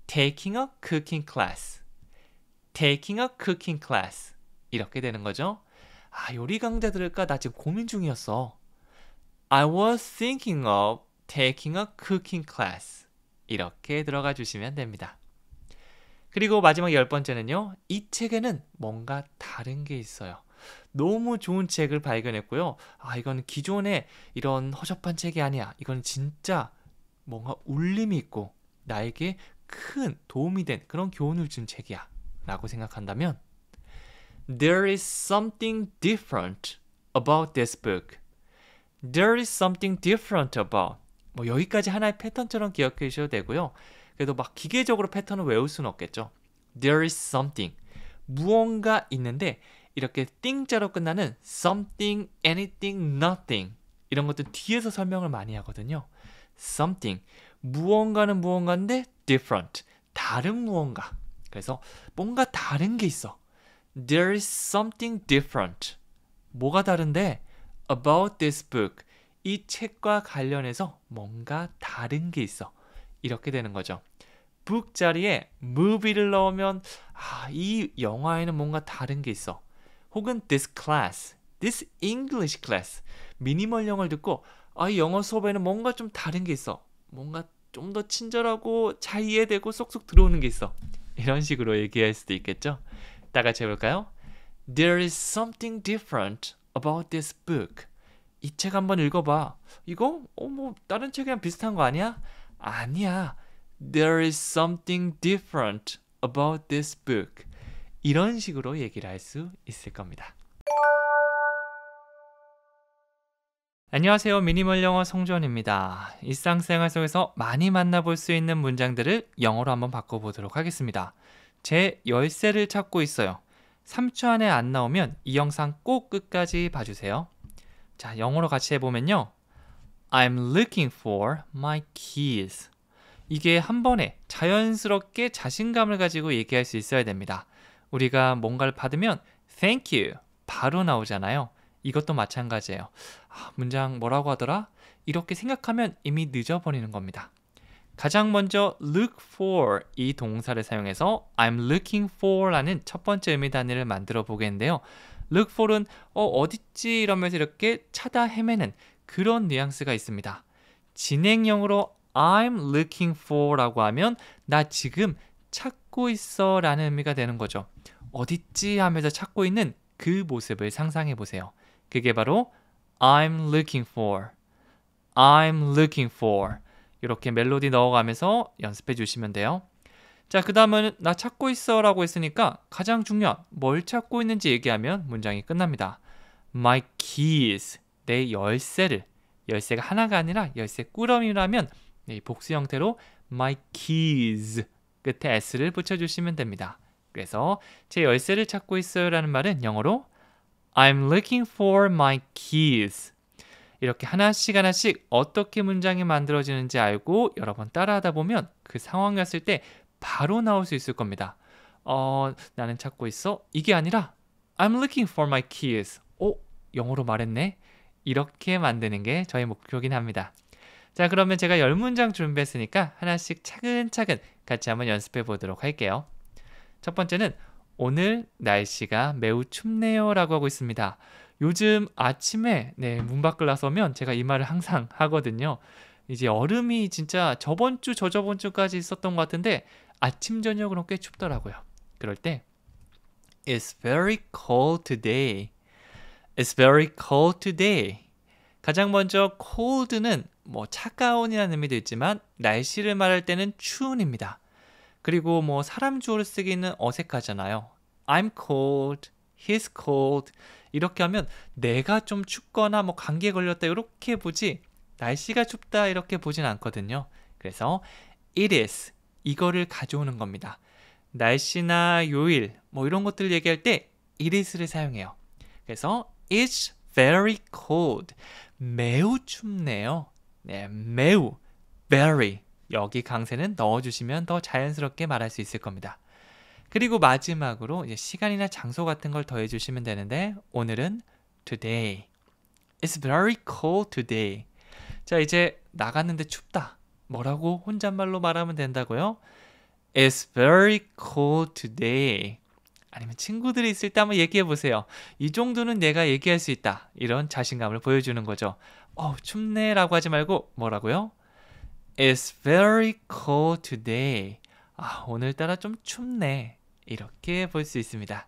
taking a cooking class. taking a cooking class. 이렇게 되는 거죠. 아, 요리 강좌 들을까? 나 지금 고민 중이었어. I was thinking of taking a cooking class. 이렇게 들어가 주시면 됩니다. 그리고 마지막 10번째는요. 이 책에는 뭔가 다른 게 있어요. 너무 좋은 책을 발견했고요. 아, 이건 기존의 이런 허접한 책이 아니야. 이건 진짜 뭔가 울림이 있고 나에게 큰 도움이 된 그런 교훈을 준 책이야 라고 생각한다면 There is something different about this book. There is something different about. 뭐 여기까지 하나의 패턴처럼 기억해 주셔도 되고요. 그래도 막 기계적으로 패턴을 외울 수는 없겠죠. There is something. 무언가 있는데 이렇게 thing자로 끝나는 something, anything, nothing 이런 것들 뒤에서 설명을 많이 하거든요. something. 무언가는 무언가인데 different. 다른 무언가. 그래서 뭔가 다른 게 있어. There is something different. 뭐가 다른데? About this book. 이 책과 관련해서 뭔가 다른 게 있어. 이렇게 되는 거죠. book 자리에 movie를 넣으면 이 영화에는 뭔가 다른 게 있어. 혹은 this class, this English class. 미니멀 영어를 듣고 이 영어 수업에는 뭔가 좀 다른 게 있어. 뭔가 좀 더 친절하고 잘 이해되고 쏙쏙 들어오는 게 있어. 이런 식으로 얘기할 수도 있겠죠. 다 같이 해볼까요? There is something different about this book. 이 책 한번 읽어봐. 이거? 뭐 다른 책이랑 비슷한 거 아니야? 아니야. There is something different about this book. 이런 식으로 얘기를 할 수 있을 겁니다. 안녕하세요. 미니멀 영어 성주원입니다. 일상생활 속에서 많이 만나볼 수 있는 문장들을 영어로 한번 바꿔보도록 하겠습니다. 제 열쇠를 찾고 있어요. 3초 안에 안 나오면 이 영상 꼭 끝까지 봐주세요. 자, 영어로 같이 해보면요. I'm looking for my keys. 이게 한 번에 자연스럽게 자신감을 가지고 얘기할 수 있어야 됩니다. 우리가 뭔가를 받으면 thank you 바로 나오잖아요. 이것도 마찬가지예요. 문장 뭐라고 하더라? 이렇게 생각하면 이미 늦어버리는 겁니다. 가장 먼저 look for 이 동사를 사용해서 I'm looking for 라는 첫 번째 의미 단위를 만들어 보겠는데요. look for은 어딨지 이러면서 이렇게 찾아 헤매는 그런 뉘앙스가 있습니다. 진행형으로 I'm looking for 라고 하면 나 지금 찾고 있어 라는 의미가 되는 거죠. 어딨지 하면서 찾고 있는 그 모습을 상상해 보세요. 그게 바로 I'm looking for, I'm looking for 이렇게 멜로디 넣어가면서 연습해 주시면 돼요. 자, 그 다음은 나 찾고 있어 라고 했으니까 가장 중요한 뭘 찾고 있는지 얘기하면 문장이 끝납니다. My keys, 내 열쇠를. 열쇠가 하나가 아니라 열쇠 꾸러미라면 복수 형태로 my keys 끝에 s를 붙여주시면 됩니다. 그래서 제 열쇠를 찾고 있어요 라는 말은 영어로 I'm looking for my keys. 이렇게 하나씩 어떻게 문장이 만들어지는지 알고 여러 번 따라하다 보면 그 상황이 왔을 때 바로 나올 수 있을 겁니다. 나는 찾고 있어. 이게 아니라 I'm looking for my keys. 영어로 말했네. 이렇게 만드는 게 저의 목표긴 합니다. 자, 그러면 제가 10문장 준비했으니까 하나씩 차근차근 같이 한번 연습해 보도록 할게요. 첫 번째는 오늘 날씨가 매우 춥네요 라고 하고 있습니다. 요즘 아침에 문 밖을 나서면 제가 이 말을 항상 하거든요. 이제 얼음이 진짜 저번 주, 저저번 주까지 있었던 것 같은데 아침, 저녁으로 꽤 춥더라고요. 그럴 때 It's very cold today. It's very cold today. 가장 먼저 cold는 차가운이라는 의미도 있지만 날씨를 말할 때는 추운입니다. 그리고 사람 주어를 쓰기는 어색하잖아요. I'm cold, he's cold 이렇게 하면 내가 좀 춥거나 감기에 걸렸다 이렇게 보지 날씨가 춥다 이렇게 보진 않거든요. 그래서 it is 이거를 가져오는 겁니다. 날씨나 요일 뭐 이런 것들 얘기할 때 it is를 사용해요. 그래서 it's very cold. 매우 춥네요. 네, 매우 very 여기 강세는 넣어주시면 더 자연스럽게 말할 수 있을 겁니다. 그리고 마지막으로 이제 시간이나 장소 같은 걸 더해주시면 되는데 오늘은 today. It's very cold today. 자, 이제 나갔는데 춥다. 뭐라고 혼잣말로 말하면 된다고요? It's very cold today. 아니면 친구들이 있을 때 한번 얘기해 보세요. 이 정도는 내가 얘기할 수 있다. 이런 자신감을 보여주는 거죠. 춥네 라고 하지 말고 뭐라고요? It's very cold today. 오늘따라 좀 춥네. 이렇게 볼 수 있습니다.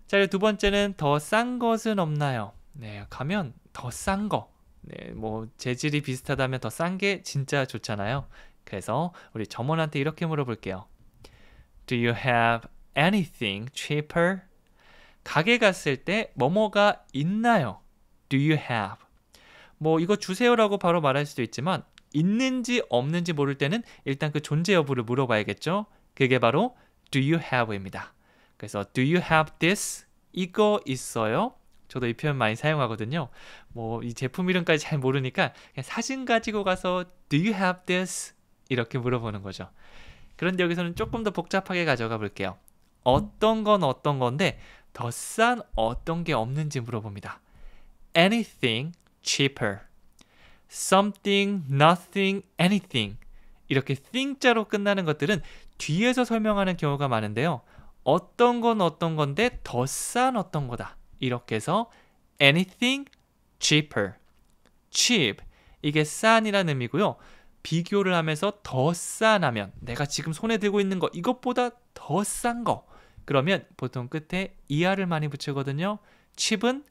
자, 두 번째는 더 싼 것은 없나요? 네, 가면 더 싼 거. 네, 뭐 재질이 비슷하다면 더 싼 게 진짜 좋잖아요. 그래서 우리 점원한테 이렇게 물어볼게요. Do you have anything cheaper? 가게 갔을 때 뭐뭐가 있나요? Do you have? 뭐 이거 주세요라고 바로 말할 수도 있지만 있는지 없는지 모를 때는 일단 그 존재 여부를 물어봐야겠죠. 그게 바로 do you have입니다. 그래서 do you have this? 이거 있어요? 저도 이 표현 많이 사용하거든요. 뭐 이 제품 이름까지 잘 모르니까 그냥 사진 가지고 가서 do you have this? 이렇게 물어보는 거죠. 그런데 여기서는 조금 더 복잡하게 가져가 볼게요. 어떤 건 어떤 건데 더 싼 어떤 게 없는지 물어봅니다. Anything cheaper. Something, nothing, anything. 이렇게 thing자로 끝나는 것들은 뒤에서 설명하는 경우가 많은데요. 어떤 건 어떤 건데 더 싼 어떤 거다. 이렇게 해서 anything cheaper. cheap. 이게 싼이라는 의미고요. 비교를 하면서 더 싼 하면 내가 지금 손에 들고 있는 거 이것보다 더 싼 거. 그러면 보통 끝에 er를 많이 붙이거든요. cheap은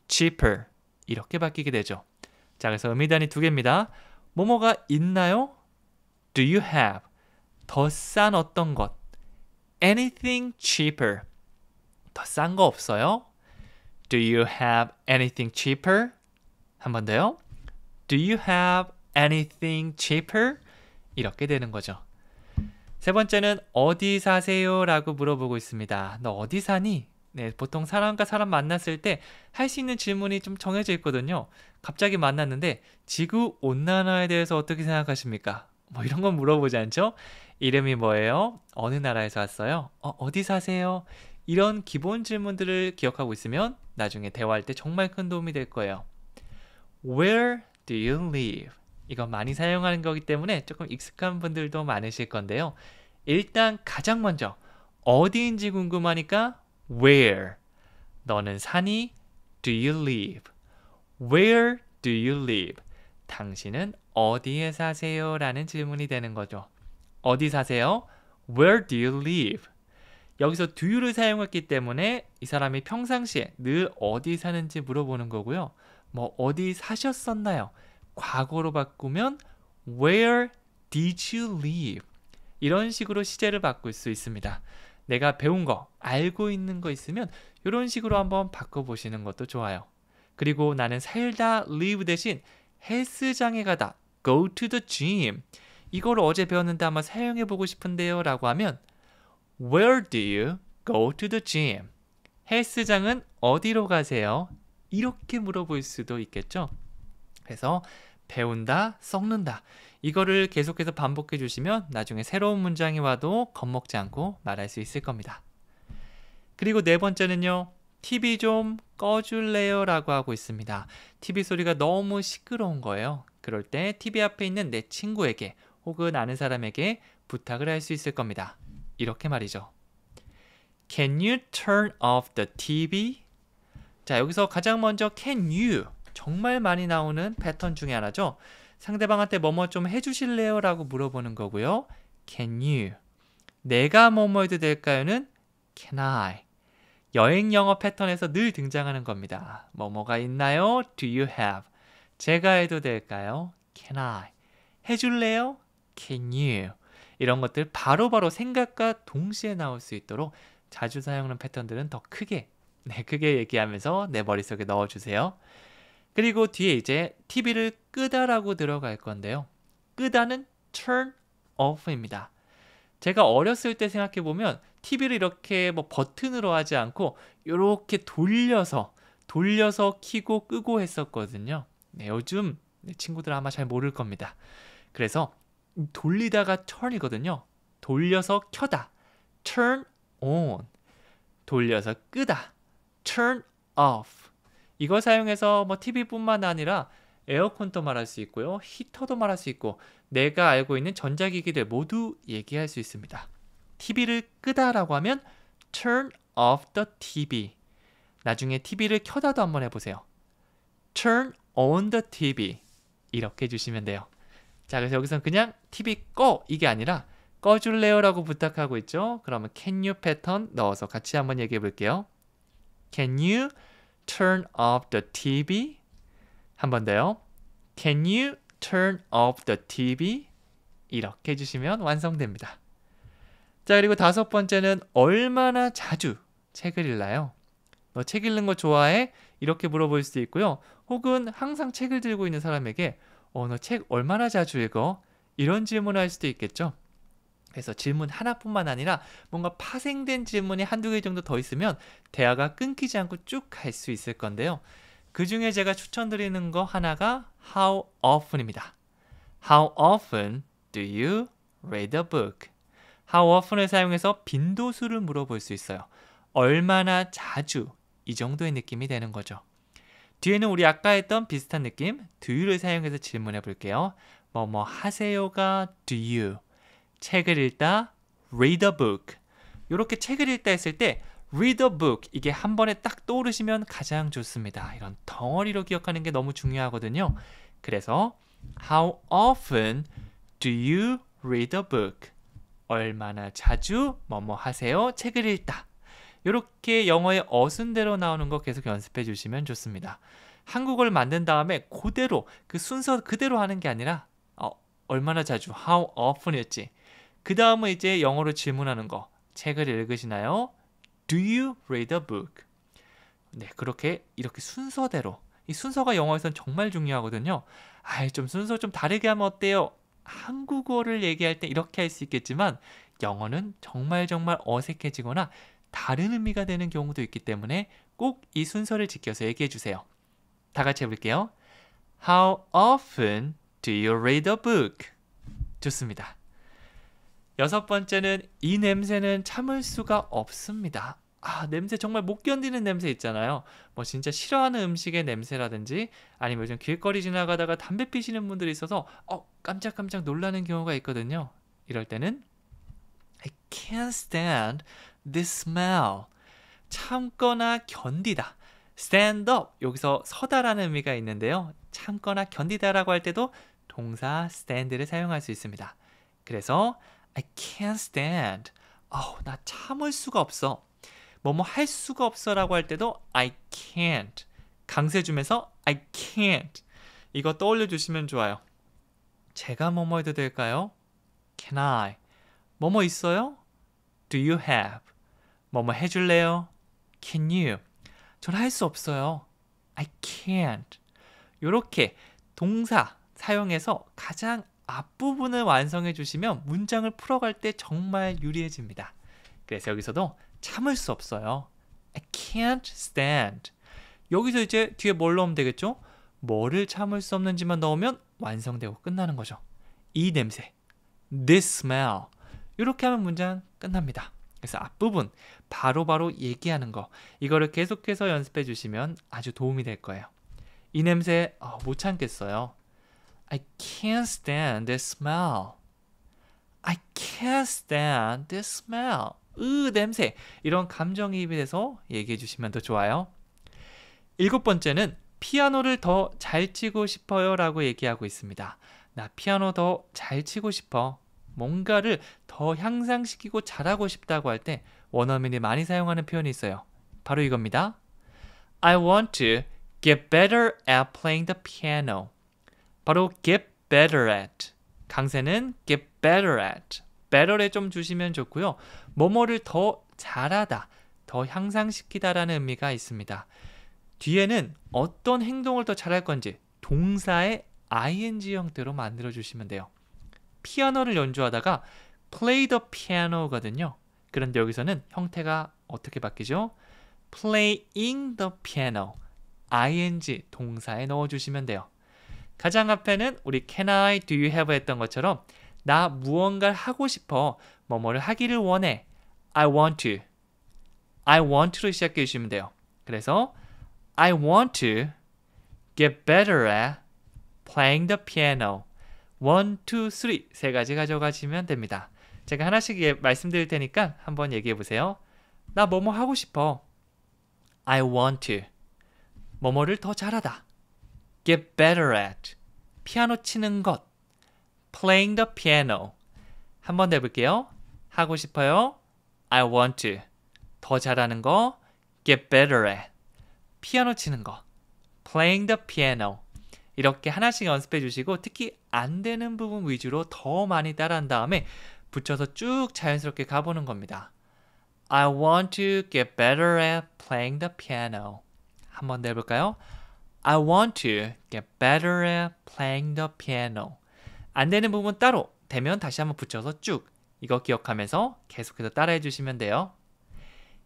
cheaper. 이렇게 바뀌게 되죠. 자, 그래서 의미단위 두 개입니다. 뭐뭐가 있나요? Do you have? 더 싼 어떤 것. Anything cheaper. 더 싼 거 없어요? Do you have anything cheaper? 한 번 더요. Do you have anything cheaper? 이렇게 되는 거죠. 세 번째는 어디 사세요? 라고 물어보고 있습니다. 너 어디 사니? 네, 보통 사람과 사람 만났을 때 할 수 있는 질문이 좀 정해져 있거든요. 갑자기 만났는데 지구 온난화에 대해서 어떻게 생각하십니까? 뭐 이런 건 물어보지 않죠? 이름이 뭐예요? 어느 나라에서 왔어요? 어디 사세요? 이런 기본 질문들을 기억하고 있으면 나중에 대화할 때 정말 큰 도움이 될 거예요. Where do you live? 이건 많이 사용하는 거기 때문에 조금 익숙한 분들도 많으실 건데요. 일단 가장 먼저 어디인지 궁금하니까 Where? 너는 사니? Do you live? Where do you live? 당신은 어디에 사세요? 라는 질문이 되는 거죠. 어디 사세요? Where do you live? 여기서 do you를 사용했기 때문에 이 사람이 평상시에 늘 어디 사는지 물어보는 거고요. 뭐 어디 사셨었나요? 과거로 바꾸면 Where did you live? 이런 식으로 시제를 바꿀 수 있습니다. 내가 배운 거, 알고 있는 거 있으면 이런 식으로 한번 바꿔보시는 것도 좋아요. 그리고 나는 살다 live 대신 헬스장에 가다 go to the gym. 이걸 어제 배웠는데 한번 사용해보고 싶은데요 라고 하면 Where do you go to the gym? 헬스장은 어디로 가세요? 이렇게 물어볼 수도 있겠죠. 그래서 배운다, 썩는다. 이거를 계속해서 반복해 주시면 나중에 새로운 문장이 와도 겁먹지 않고 말할 수 있을 겁니다. 그리고 네 번째는요. TV 좀 꺼줄래요? 라고 하고 있습니다. TV 소리가 너무 시끄러운 거예요. 그럴 때 TV 앞에 있는 내 친구에게 혹은 아는 사람에게 부탁을 할 수 있을 겁니다. 이렇게 말이죠. Can you turn off the TV? 자, 여기서 가장 먼저 can you 정말 많이 나오는 패턴 중에 하나죠. 상대방한테 뭐뭐 좀 해주실래요? 라고 물어보는 거고요. Can you? 내가 뭐뭐 해도 될까요?는 Can I? 여행 영어 패턴에서 늘 등장하는 겁니다. 뭐뭐가 있나요? Do you have? 제가 해도 될까요? Can I? 해줄래요? Can you? 이런 것들 바로바로 생각과 동시에 나올 수 있도록 자주 사용하는 패턴들은 더 크게 얘기하면서 내 머릿속에 넣어주세요. 그리고 뒤에 이제 TV를 끄다라고 들어갈 건데요. 끄다는 turn off입니다. 제가 어렸을 때 생각해 보면 TV를 이렇게 뭐 버튼으로 하지 않고 이렇게 돌려서 켜고 끄고 했었거든요. 네, 요즘 친구들 아마 잘 모를 겁니다. 그래서 돌리다가 turn이거든요. 돌려서 켜다, turn on. 돌려서 끄다, turn off. 이걸 사용해서 뭐 TV뿐만 아니라 에어컨도 말할 수 있고요. 히터도 말할 수 있고 내가 알고 있는 전자기기들 모두 얘기할 수 있습니다. TV를 끄다라고 하면 turn off the TV. 나중에 TV를 켜다도 한번 해보세요. turn on the TV. 이렇게 해주시면 돼요. 자, 그래서 여기서는 그냥 TV 꺼 이게 아니라 꺼줄래요? 라고 부탁하고 있죠. 그러면 can you 패턴 넣어서 같이 한번 얘기해 볼게요. Can you turn off the TV? 한 번 더요. Can you turn off the TV? 이렇게 해주시면 완성됩니다. 자, 그리고 다섯 번째는 얼마나 자주 책을 읽나요? 너 책 읽는 거 좋아해? 이렇게 물어볼 수도 있고요. 혹은 항상 책을 들고 있는 사람에게 너 책 얼마나 자주 읽어? 이런 질문을 할 수도 있겠죠. 그래서 질문 하나뿐만 아니라 뭔가 파생된 질문이 한두 개 정도 더 있으면 대화가 끊기지 않고 쭉 갈 수 있을 건데요. 그 중에 제가 추천드리는 거 하나가 How often입니다. How often do you read a book? How often을 사용해서 빈도수를 물어볼 수 있어요. 얼마나 자주 이 정도의 느낌이 되는 거죠. 뒤에는 우리 아까 했던 비슷한 느낌 do you를 사용해서 질문해 볼게요. 뭐 하세요가 do you. 책을 읽다 read a book. 이렇게 책을 읽다 했을 때 read a book 이게 한 번에 딱 떠오르시면 가장 좋습니다. 이런 덩어리로 기억하는 게 너무 중요하거든요. 그래서 How often do you read a book? 얼마나 자주 뭐뭐 하세요? 책을 읽다. 이렇게 영어의 어순대로 나오는 거 계속 연습해 주시면 좋습니다. 한국어를 만든 다음에 그대로 그 순서 그대로 하는 게 아니라 얼마나 자주 how often이었지. 그 다음은 이제 영어로 질문하는 거. 책을 읽으시나요? Do you read a book? 네, 그렇게 이렇게 순서대로. 이 순서가 영어에선 정말 중요하거든요. 좀 순서 좀 다르게 하면 어때요? 한국어를 얘기할 때 이렇게 할 수 있겠지만 영어는 정말 어색해지거나 다른 의미가 되는 경우도 있기 때문에 꼭 이 순서를 지켜서 얘기해 주세요. 다 같이 해볼게요. How often do you read a book? 좋습니다. 여섯 번째는 이 냄새는 참을 수가 없습니다. 냄새 정말 못 견디는 냄새 있잖아요. 뭐 진짜 싫어하는 음식의 냄새라든지 아니면 요즘 길거리 지나가다가 담배 피시는 분들이 있어서 깜짝깜짝 놀라는 경우가 있거든요. 이럴 때는 I can't stand this smell. 참거나 견디다. stand up. 여기서 서다라는 의미가 있는데요. 참거나 견디다라고 할 때도 동사 stand를 사용할 수 있습니다. 그래서 I can't stand. 나 참을 수가 없어. 뭐뭐 할 수가 없어라고 할 때도 I can't. 강세 주면서 I can't. 이거 떠올려 주시면 좋아요. 제가 뭐뭐 해도 될까요? Can I? 뭐뭐 있어요? Do you have? 뭐뭐 해줄래요? Can you? 전 할 수 없어요. I can't. 이렇게 동사 사용해서 가장 앞부분을 완성해 주시면 문장을 풀어갈 때 정말 유리해집니다. 그래서 여기서도 참을 수 없어요. I can't stand. 여기서 이제 뒤에 뭘 넣으면 되겠죠? 뭐를 참을 수 없는지만 넣으면 완성되고 끝나는 거죠. 이 냄새, this smell. 이렇게 하면 문장 끝납니다. 그래서 앞부분 바로바로 얘기하는 거 이거를 계속해서 연습해 주시면 아주 도움이 될 거예요. 이 냄새 못 참겠어요. I can't stand this smell. I can't stand this smell. 냄새. 이런 감정이입이 돼서 얘기해 주시면 더 좋아요. 일곱 번째는 피아노를 더 잘 치고 싶어요 라고 얘기하고 있습니다. 나 피아노 더 잘 치고 싶어. 뭔가를 더 향상시키고 잘하고 싶다고 할 때 원어민이 많이 사용하는 표현이 있어요. 바로 이겁니다. I want to get better at playing the piano. 바로 get better at. 강세는 get better at. better에 좀 주시면 좋고요. 뭐뭐를 더 잘하다, 더 향상시키다라는 의미가 있습니다. 뒤에는 어떤 행동을 더 잘할 건지 동사의 ing 형태로 만들어 주시면 돼요. 피아노를 연주하다가 play the piano거든요. 그런데 여기서는 형태가 어떻게 바뀌죠? playing the piano. ing 동사에 넣어주시면 돼요. 가장 앞에는 우리 can I, do you have 했던 것처럼 나 무언가를 하고 싶어, 뭐뭐를 하기를 원해. I want to. I want to로 시작해 주시면 돼요. 그래서 I want to get better at playing the piano. 1, 2, 3 세 가지 가져가시면 됩니다. 제가 하나씩 말씀드릴 테니까 한번 얘기해 보세요. 나 뭐뭐 하고 싶어. I want to. 뭐뭐를 더 잘하다. Get better at. 피아노 치는 것. Playing the piano. 한번 더 해볼게요. 하고 싶어요. I want to. 더 잘하는 거. Get better at. 피아노 치는 거. Playing the piano. 이렇게 하나씩 연습해 주시고 특히 안 되는 부분 위주로 더 많이 따라한 다음에 붙여서 쭉 자연스럽게 가보는 겁니다. I want to get better at playing the piano. 한번 더 해볼까요? I want to get better at playing the piano. 안 되는 부분 따로, 되면 다시 한번 붙여서 쭉. 이거 기억하면서 계속해서 따라해 주시면 돼요.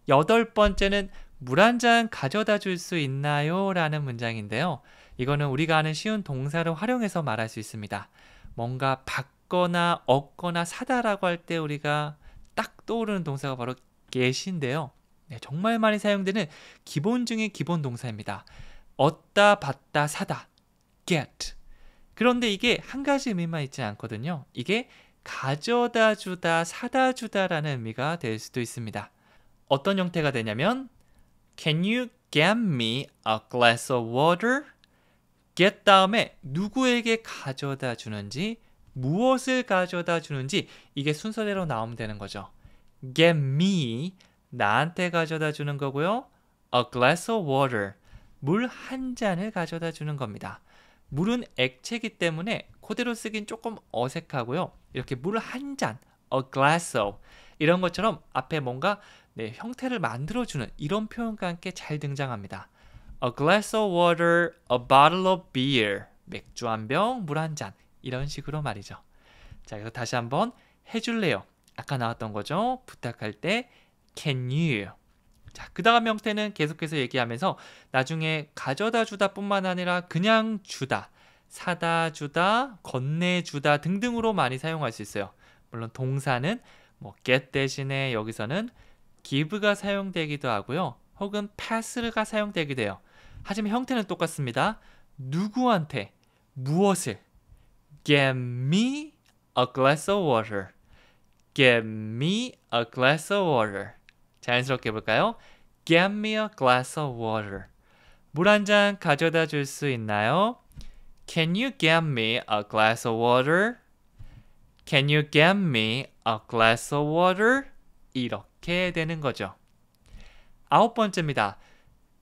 8번째는 물 한 잔 가져다 줄 수 있나요? 라는 문장인데요. 이거는 우리가 아는 쉬운 동사를 활용해서 말할 수 있습니다. 뭔가 받거나 얻거나 사다라고 할 때 우리가 딱 떠오르는 동사가 바로 get인데요. 네, 정말 많이 사용되는 기본 중의 기본 동사입니다. 얻다, 받다, 사다. get. 그런데 이게 한 가지 의미만 있지 않거든요. 이게 가져다 주다, 사다 주다라는 의미가 될 수도 있습니다. 어떤 형태가 되냐면 Can you get me a glass of water? get 다음에 누구에게 가져다 주는지, 무엇을 가져다 주는지 이게 순서대로 나오면 되는 거죠. Get me, 나한테 가져다 주는 거고요. A glass of water, 물 한 잔을 가져다 주는 겁니다. 물은 액체이기 때문에 그대로 쓰긴 조금 어색하고요. 이렇게 물 한 잔, a glass of 이런 것처럼 앞에 뭔가 형태를 만들어주는 이런 표현과 함께 잘 등장합니다. A glass of water, a bottle of beer. 맥주 한 병, 물 한 잔. 이런 식으로 말이죠. 자, 그래서 다시 한번 해줄래요? 아까 나왔던 거죠. 부탁할 때 can you. 자, 그 다음 형태는 계속해서 얘기하면서 나중에 가져다 주다 뿐만 아니라 그냥 주다, 사다 주다, 건네주다 등등으로 많이 사용할 수 있어요. 물론 동사는 뭐 get 대신에 여기서는 give가 사용되기도 하고요. 혹은 pass가 사용되기도 해요. 하지만 형태는 똑같습니다. 누구한테, 무엇을. Get me a glass of water. Get me a glass of water. 자연스럽게 해볼까요? Get me a glass of water. 물 한 잔 가져다 줄 수 있나요? Can you get me a glass of water? Can you get me a glass of water? 이렇게 되는 거죠. 9번째입니다.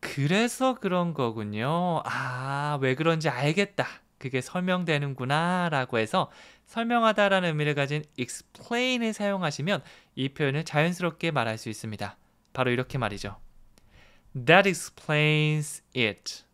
그래서 그런 거군요. 아, 왜 그런지 알겠다. 그게 설명되는구나 라고 해서 설명하다라는 의미를 가진 explain을 사용하시면 이 표현을 자연스럽게 말할 수 있습니다. 바로 이렇게 말이죠. That explains it.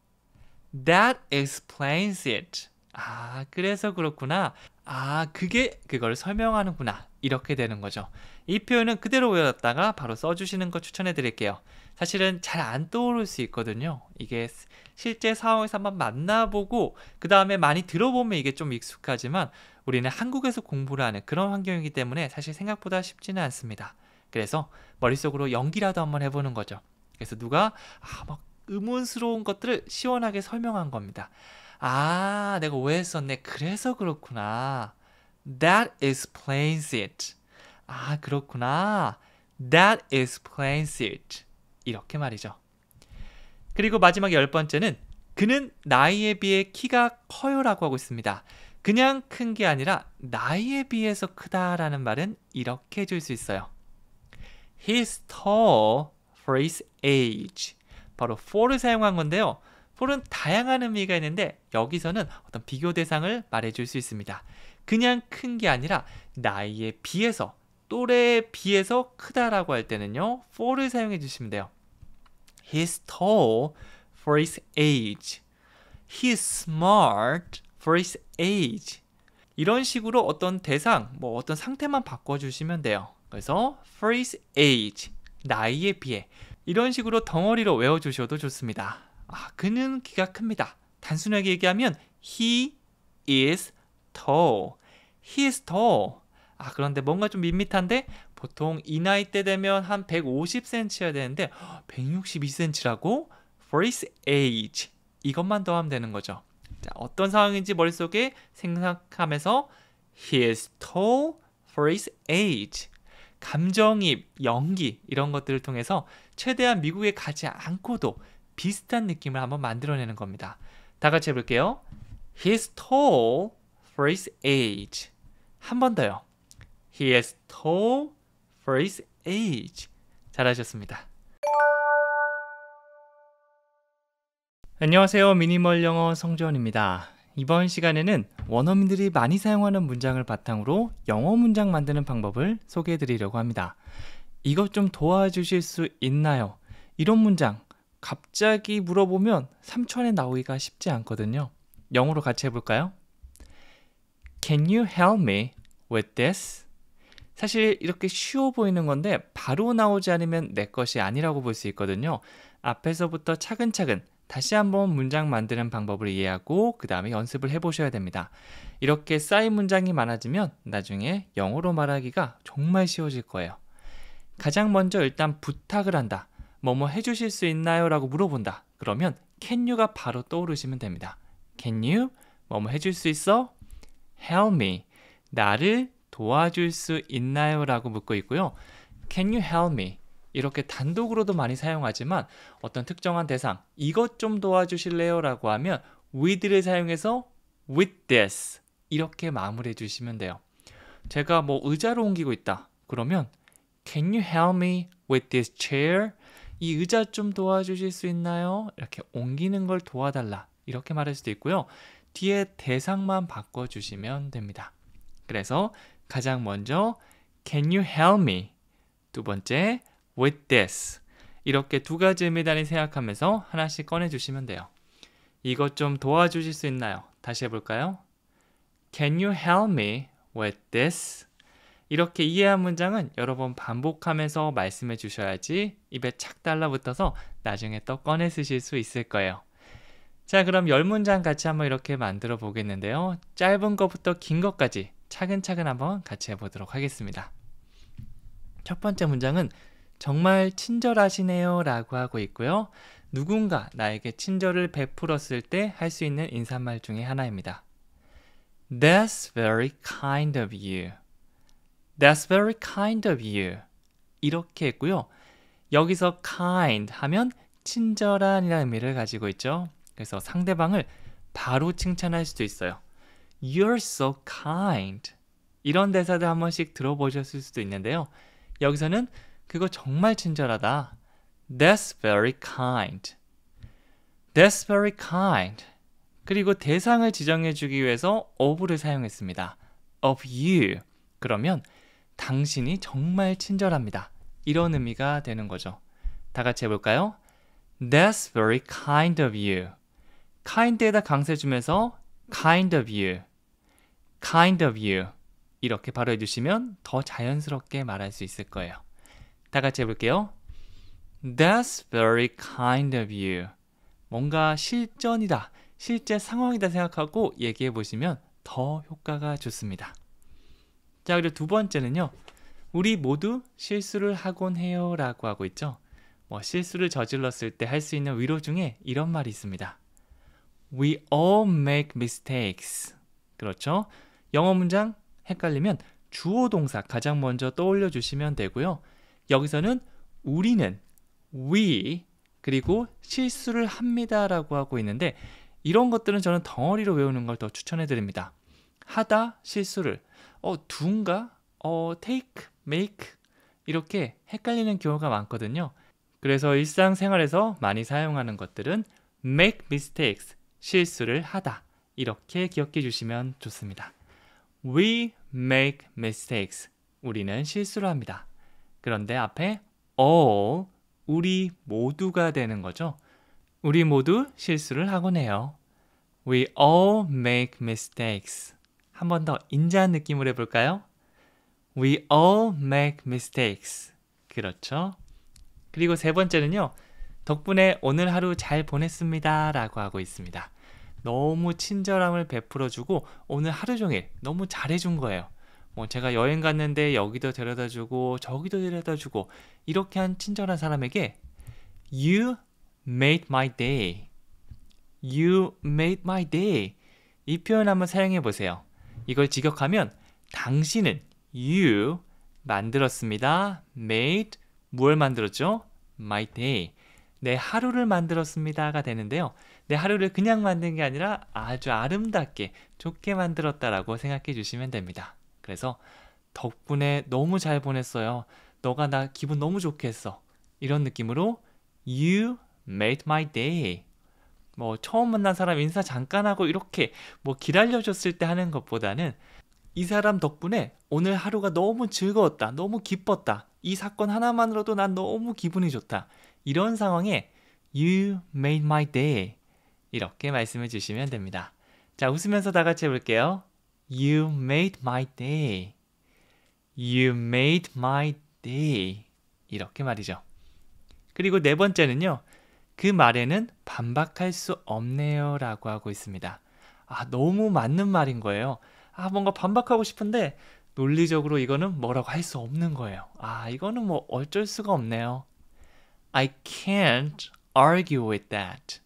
That explains it. 아, 그래서 그렇구나. 아, 그게 그걸 설명하는구나. 이렇게 되는 거죠. 이 표현은 그대로 외웠다가 바로 써주시는 거 추천해 드릴게요. 사실은 잘 안 떠오를 수 있거든요. 이게 실제 상황에서 한번 만나보고 그 다음에 많이 들어보면 이게 좀 익숙하지만 우리는 한국에서 공부를 하는 그런 환경이기 때문에 사실 생각보다 쉽지는 않습니다. 그래서 머릿속으로 연기라도 한번 해보는 거죠. 그래서 누가 막 의문스러운 것들을 시원하게 설명한 겁니다. 아, 내가 오해했었네. 그래서 그렇구나. That explains it. 아, 그렇구나. That explains it. 이렇게 말이죠. 그리고 마지막 10번째는 그는 나이에 비해 키가 커요 라고 하고 있습니다. 그냥 큰 게 아니라 나이에 비해서 크다라는 말은 이렇게 해줄 수 있어요. He's tall for his age. 바로 for를 사용한 건데요. for은 다양한 의미가 있는데 여기서는 어떤 비교 대상을 말해줄 수 있습니다. 그냥 큰 게 아니라 나이에 비해서, 또래에 비해서 크다라고 할 때는요. for를 사용해 주시면 돼요. He's tall for his age. He's smart for his age. 이런 식으로 어떤 대상, 뭐 어떤 상태만 바꿔주시면 돼요. 그래서 for his age, 나이에 비해 이런 식으로 덩어리로 외워주셔도 좋습니다. 그는 키가 큽니다. 단순하게 얘기하면 he is tall. He is tall. 그런데 뭔가 좀 밋밋한데 보통 이 나이 때 되면 한 150cm여야 되는데 162cm라고? For his age. 이것만 더하면 되는 거죠. 자, 어떤 상황인지 머릿속에 생각하면서 He is tall for his age. 감정이입, 연기 이런 것들을 통해서 최대한 미국에 가지 않고도 비슷한 느낌을 한번 만들어내는 겁니다. 다 같이 해볼게요. He is tall for his age. 한 번 더요. He is tall for his age. 잘하셨습니다. 안녕하세요. 미니멀 영어 성지원입니다. 이번 시간에는 원어민들이 많이 사용하는 문장을 바탕으로 영어 문장 만드는 방법을 소개해 드리려고 합니다. 이것 좀 도와주실 수 있나요? 이런 문장 갑자기 물어보면 3초 안에 나오기가 쉽지 않거든요. 영어로 같이 해볼까요? Can you help me with this? 사실 이렇게 쉬워 보이는 건데 바로 나오지 않으면 내 것이 아니라고 볼 수 있거든요. 앞에서부터 차근차근 다시 한번 문장 만드는 방법을 이해하고 그 다음에 연습을 해보셔야 됩니다. 이렇게 쌓인 문장이 많아지면 나중에 영어로 말하기가 정말 쉬워질 거예요. 가장 먼저 일단 부탁을 한다. 뭐뭐 해주실 수 있나요? 라고 물어본다. 그러면 can you가 바로 떠오르시면 됩니다. Can you? 뭐뭐 해줄 수 있어? Help me. 나를 도와줄 수 있나요? 라고 묻고 있고요. Can you help me? 이렇게 단독으로도 많이 사용하지만 어떤 특정한 대상, 이것 좀 도와주실래요? 라고 하면 with를 사용해서 with this 이렇게 마무리해 주시면 돼요. 제가 뭐 의자로 옮기고 있다. 그러면 Can you help me with this chair? 이 의자 좀 도와주실 수 있나요? 이렇게 옮기는 걸 도와달라. 이렇게 말할 수도 있고요. 뒤에 대상만 바꿔주시면 됩니다. 그래서 가장 먼저 Can you help me? 두 번째 with this. 이렇게 두 가지 의미단위 생각하면서 하나씩 꺼내주시면 돼요. 이것 좀 도와주실 수 있나요? 다시 해볼까요? Can you help me with this? 이렇게 이해한 문장은 여러 번 반복하면서 말씀해 주셔야지 입에 착 달라붙어서 나중에 또 꺼내 쓰실 수 있을 거예요. 자, 그럼 10문장 같이 한번 이렇게 만들어 보겠는데요. 짧은 것부터 긴 것까지 차근차근 한번 같이 해보도록 하겠습니다. 첫 번째 문장은 정말 친절하시네요 라고 하고 있고요. 누군가 나에게 친절을 베풀었을 때 할 수 있는 인사말 중에 하나입니다. That's very kind of you. That's very kind of you. 이렇게 했고요. 여기서 kind 하면 친절한이라는 의미를 가지고 있죠. 그래서 상대방을 바로 칭찬할 수도 있어요. You're so kind. 이런 대사들 한 번씩 들어보셨을 수도 있는데요. 여기서는 그거 정말 친절하다. That's very kind. That's very kind. 그리고 대상을 지정해 주기 위해서 of를 사용했습니다. Of you. 그러면 당신이 정말 친절합니다. 이런 의미가 되는 거죠. 다 같이 해볼까요? That's very kind of you. kind에다 강세 주면서 kind of you. kind of you. 이렇게 바로 해주시면 더 자연스럽게 말할 수 있을 거예요. 다 같이 해볼게요. That's very kind of you. 뭔가 실전이다, 실제 상황이다 생각하고 얘기해 보시면 더 효과가 좋습니다. 자, 그리고 두 번째는요. 우리 모두 실수를 하곤 해요 라고 하고 있죠. 실수를 저질렀을 때 할 수 있는 위로 중에 이런 말이 있습니다. We all make mistakes. 그렇죠? 영어 문장 헷갈리면 주어 동사 가장 먼저 떠올려 주시면 되고요. 여기서는 우리는 we 그리고 실수를 합니다 라고 하고 있는데 이런 것들은 저는 덩어리로 외우는 걸 더 추천해 드립니다. 하다, 실수를 do인가? take, make 이렇게 헷갈리는 경우가 많거든요. 그래서 일상생활에서 많이 사용하는 것들은 make mistakes, 실수를 하다 이렇게 기억해 주시면 좋습니다. We make mistakes, 우리는 실수를 합니다. 그런데 앞에 all, 우리 모두가 되는 거죠. 우리 모두 실수를 하곤 해요. We all make mistakes. 한 번 더 인자한 느낌으로 해볼까요? We all make mistakes. 그렇죠? 그리고 세 번째는요. 덕분에 오늘 하루 잘 보냈습니다 라고 하고 있습니다. 너무 친절함을 베풀어주고 오늘 하루 종일 너무 잘해준 거예요. 뭐 제가 여행 갔는데 여기도 데려다주고 저기도 데려다주고 이렇게 한 친절한 사람에게 You made my day. You made my day. 이 표현 한번 사용해 보세요. 이걸 직역하면 당신은 you 만들었습니다. made 무엇을 만들었죠? my day. 내 하루를 만들었습니다가 되는데요. 내 하루를 그냥 만든 게 아니라 아주 아름답게 좋게 만들었다라고 생각해 주시면 됩니다. 그래서 덕분에 너무 잘 보냈어요. 너가 나 기분 너무 좋게 했어. 이런 느낌으로 You made my day. 뭐 처음 만난 사람 인사 잠깐 하고 이렇게 뭐 기다려줬을 때 하는 것보다는 이 사람 덕분에 오늘 하루가 너무 즐거웠다. 너무 기뻤다. 이 사건 하나만으로도 난 너무 기분이 좋다. 이런 상황에 You made my day. 이렇게 말씀해 주시면 됩니다. 자, 웃으면서 다 같이 해볼게요. You made my day. You made my day. 이렇게 말이죠. 그리고 네 번째는요. 그 말에는 반박할 수 없네요 라고 하고 있습니다. 너무 맞는 말인 거예요. 뭔가 반박하고 싶은데 논리적으로 이거는 뭐라고 할 수 없는 거예요. 이거는 뭐 어쩔 수가 없네요. I can't argue with that.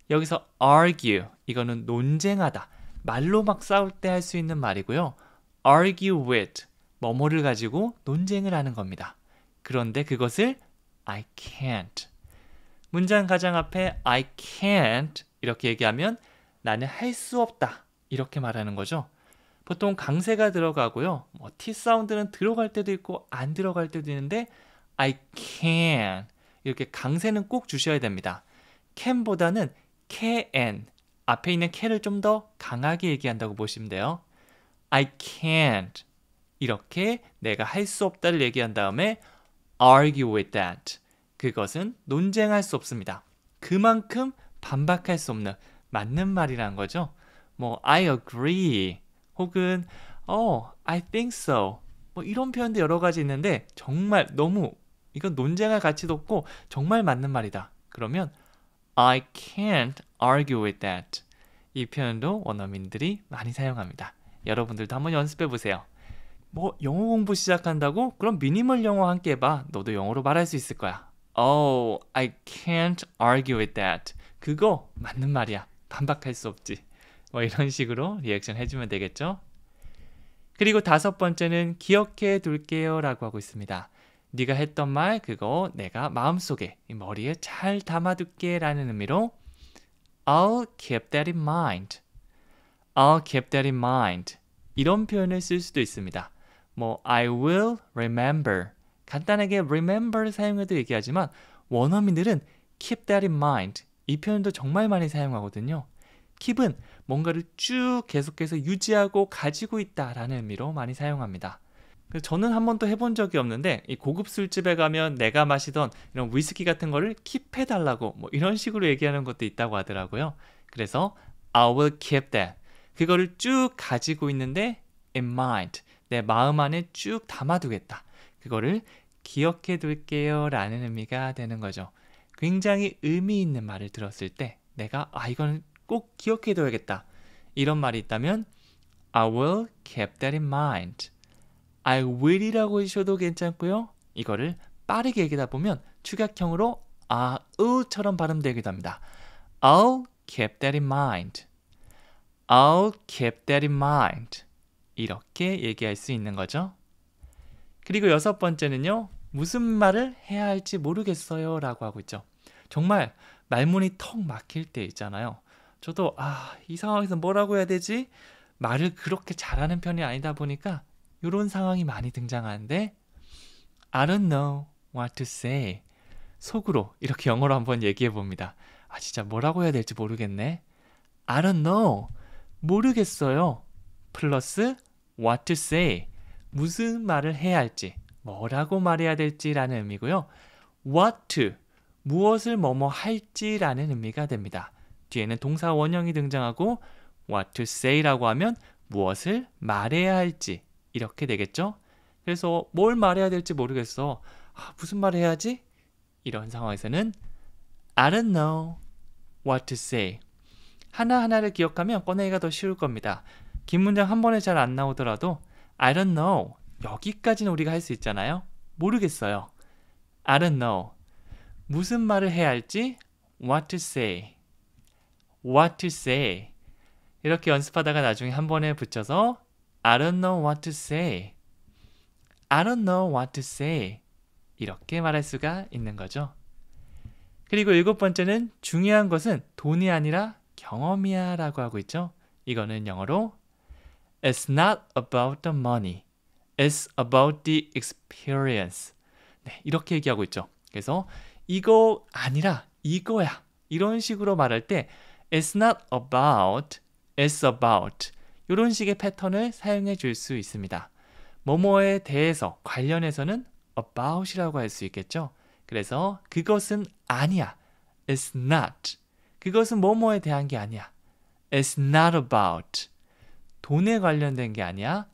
여기서 argue, 이거는 논쟁하다. 말로 막 싸울 때 할 수 있는 말이고요. argue with, 뭐뭐를 가지고 논쟁을 하는 겁니다. 그런데 그것을 I can't. 문장 가장 앞에 I can't 이렇게 얘기하면 나는 할 수 없다. 이렇게 말하는 거죠. 보통 강세가 들어가고요. T 사운드는 들어갈 때도 있고 안 들어갈 때도 있는데 I can 이렇게 강세는 꼭 주셔야 됩니다. can보다는 can 앞에 있는 can을 좀 더 강하게 얘기한다고 보시면 돼요. I can't 이렇게 내가 할 수 없다를 얘기한 다음에 argue with that 그것은 논쟁할 수 없습니다. 그만큼 반박할 수 없는 맞는 말이라는 거죠. I agree 혹은 I think so 이런 표현도 여러 가지 있는데 정말 너무 이건 논쟁할 가치도 없고 정말 맞는 말이다. 그러면 I can't argue with that. 이 표현도 원어민들이 많이 사용합니다. 여러분들도 한번 연습해 보세요. 영어 공부 시작한다고? 그럼 미니멀 영어 함께 해봐. 너도 영어로 말할 수 있을 거야. Oh, I can't argue with that. 그거 맞는 말이야. 반박할 수 없지. 이런 식으로 리액션 해주면 되겠죠? 그리고 다섯 번째는 기억해 둘게요 라고 하고 있습니다. 네가 했던 말 그거 내가 마음속에 머리에 잘 담아둘게 라는 의미로 I'll keep that in mind. I'll keep that in mind. 이런 표현을 쓸 수도 있습니다. I will remember. 간단하게 remember 사용해도 얘기하지만 원어민들은 keep that in mind. 이 표현도 정말 많이 사용하거든요. keep은 뭔가를 쭉 계속해서 유지하고 가지고 있다라는 의미로 많이 사용합니다. 저는 한 번도 해본 적이 없는데 이 고급 술집에 가면 내가 마시던 이런 위스키 같은 거를 킵해달라고 이런 식으로 얘기하는 것도 있다고 하더라고요. 그래서 I will keep that. 그거를 쭉 가지고 있는데 in mind. 내 마음 안에 쭉 담아두겠다. 그거를 기억해 둘게요 라는 의미가 되는 거죠. 굉장히 의미 있는 말을 들었을 때 내가 이건 꼭 기억해 둬야겠다. 이런 말이 있다면 I will keep that in mind. I will이라고 하셔도 괜찮고요. 이거를 빠르게 얘기하다 보면 축약형으로 으처럼 발음되기도 합니다. I'll keep that in mind. I'll keep that in mind. 이렇게 얘기할 수 있는 거죠. 그리고 여섯 번째는요. 무슨 말을 해야 할지 모르겠어요 라고 하고 있죠. 정말 말문이 턱 막힐 때 있잖아요. 저도 이 상황에서 뭐라고 해야 되지? 말을 그렇게 잘하는 편이 아니다 보니까 이런 상황이 많이 등장하는데 I don't know what to say. 속으로 이렇게 영어로 한번 얘기해 봅니다. 진짜 뭐라고 해야 될지 모르겠네. I don't know. 모르겠어요. 플러스 what to say. 무슨 말을 해야 할지, 뭐라고 말해야 될지라는 의미고요. what to. 무엇을 뭐뭐 할지라는 의미가 됩니다. 뒤에는 동사 원형이 등장하고 what to say라고 하면 무엇을 말해야 할지 이렇게 되겠죠? 그래서 뭘 말해야 될지 모르겠어. 무슨 말 해야지? 이런 상황에서는 I don't know what to say. 하나하나를 기억하면 꺼내기가 더 쉬울 겁니다. 긴 문장 한 번에 잘 안 나오더라도 I don't know. 여기까지는 우리가 할 수 있잖아요. 모르겠어요. I don't know. 무슨 말을 해야 할지 what to say. what to say. 이렇게 연습하다가 나중에 한 번에 붙여서 I don't know what to say. I don't know what to say. 이렇게 말할 수가 있는 거죠. 그리고 7번째는 중요한 것은 돈이 아니라 경험이야 라고 하고 있죠. 이거는 영어로 It's not about the money. It's about the experience. 네, 이렇게 얘기하고 있죠. 그래서 이거 아니라 이거야. 이런 식으로 말할 때 It's not about, it's about 이런 식의 패턴을 사용해 줄 수 있습니다. 뭐뭐에 대해서 관련해서는 about이라고 할 수 있겠죠. 그래서 그것은 아니야. It's not. 그것은 뭐뭐에 대한 게 아니야. It's not about. 돈에 관련된 게 아니야.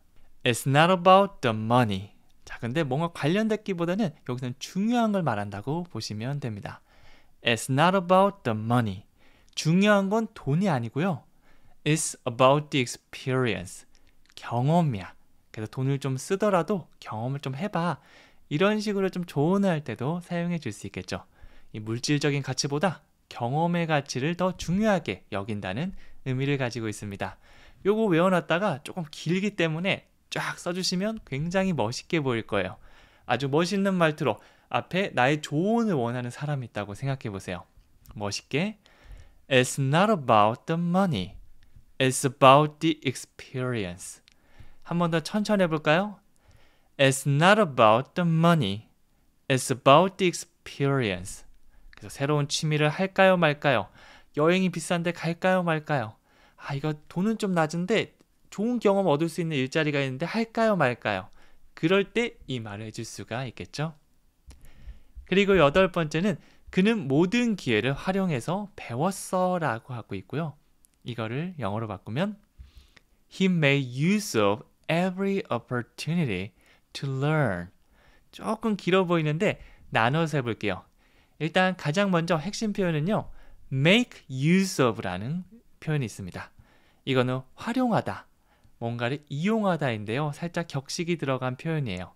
It's not about the money. 자, 근데 뭔가 관련됐기보다는 여기서는 중요한 걸 말한다고 보시면 됩니다. It's not about the money. 중요한 건 돈이 아니고요. It's about the experience. 경험이야. 그래서 돈을 좀 쓰더라도 경험을 좀 해봐. 이런 식으로 좀 조언할 때도 사용해 줄 수 있겠죠. 이 물질적인 가치보다 경험의 가치를 더 중요하게 여긴다는 의미를 가지고 있습니다. 요거 외워놨다가 조금 길기 때문에 쫙 써주시면 굉장히 멋있게 보일 거예요. 아주 멋있는 말투로 앞에 나의 조언을 원하는 사람이 있다고 생각해 보세요. 멋있게 It's not about the money. It's about the experience. 한 번 더 천천히 해볼까요? It's not about the money. It's about the experience. 그래서 새로운 취미를 할까요 말까요? 여행이 비싼데 갈까요 말까요? 이거 돈은 좀 낮은데 좋은 경험 얻을 수 있는 일자리가 있는데 할까요 말까요? 그럴 때 이 말을 해줄 수가 있겠죠. 그리고 8번째는 그는 모든 기회를 활용해서 배웠어 라고 하고 있고요. 이거를 영어로 바꾸면 He made use of every opportunity to learn. 조금 길어 보이는데 나눠서 해볼게요. 일단 가장 먼저 핵심 표현은요. make use of라는 표현이 있습니다. 이거는 활용하다, 뭔가를 이용하다인데요. 살짝 격식이 들어간 표현이에요.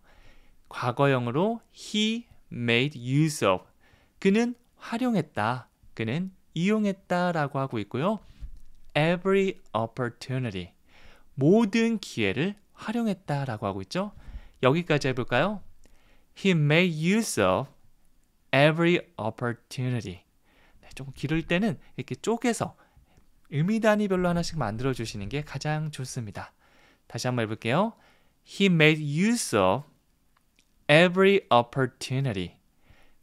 과거형으로 he made use of. 그는 활용했다, 그는 이용했다 라고 하고 있고요. every opportunity. 모든 기회를 활용했다 라고 하고 있죠. 여기까지 해볼까요? He made use of every opportunity. 네, 조금 길을 때는 이렇게 쪼개서 의미 단위별로 하나씩 만들어 주시는 게 가장 좋습니다. 다시 한번 해볼게요. He made use of every opportunity.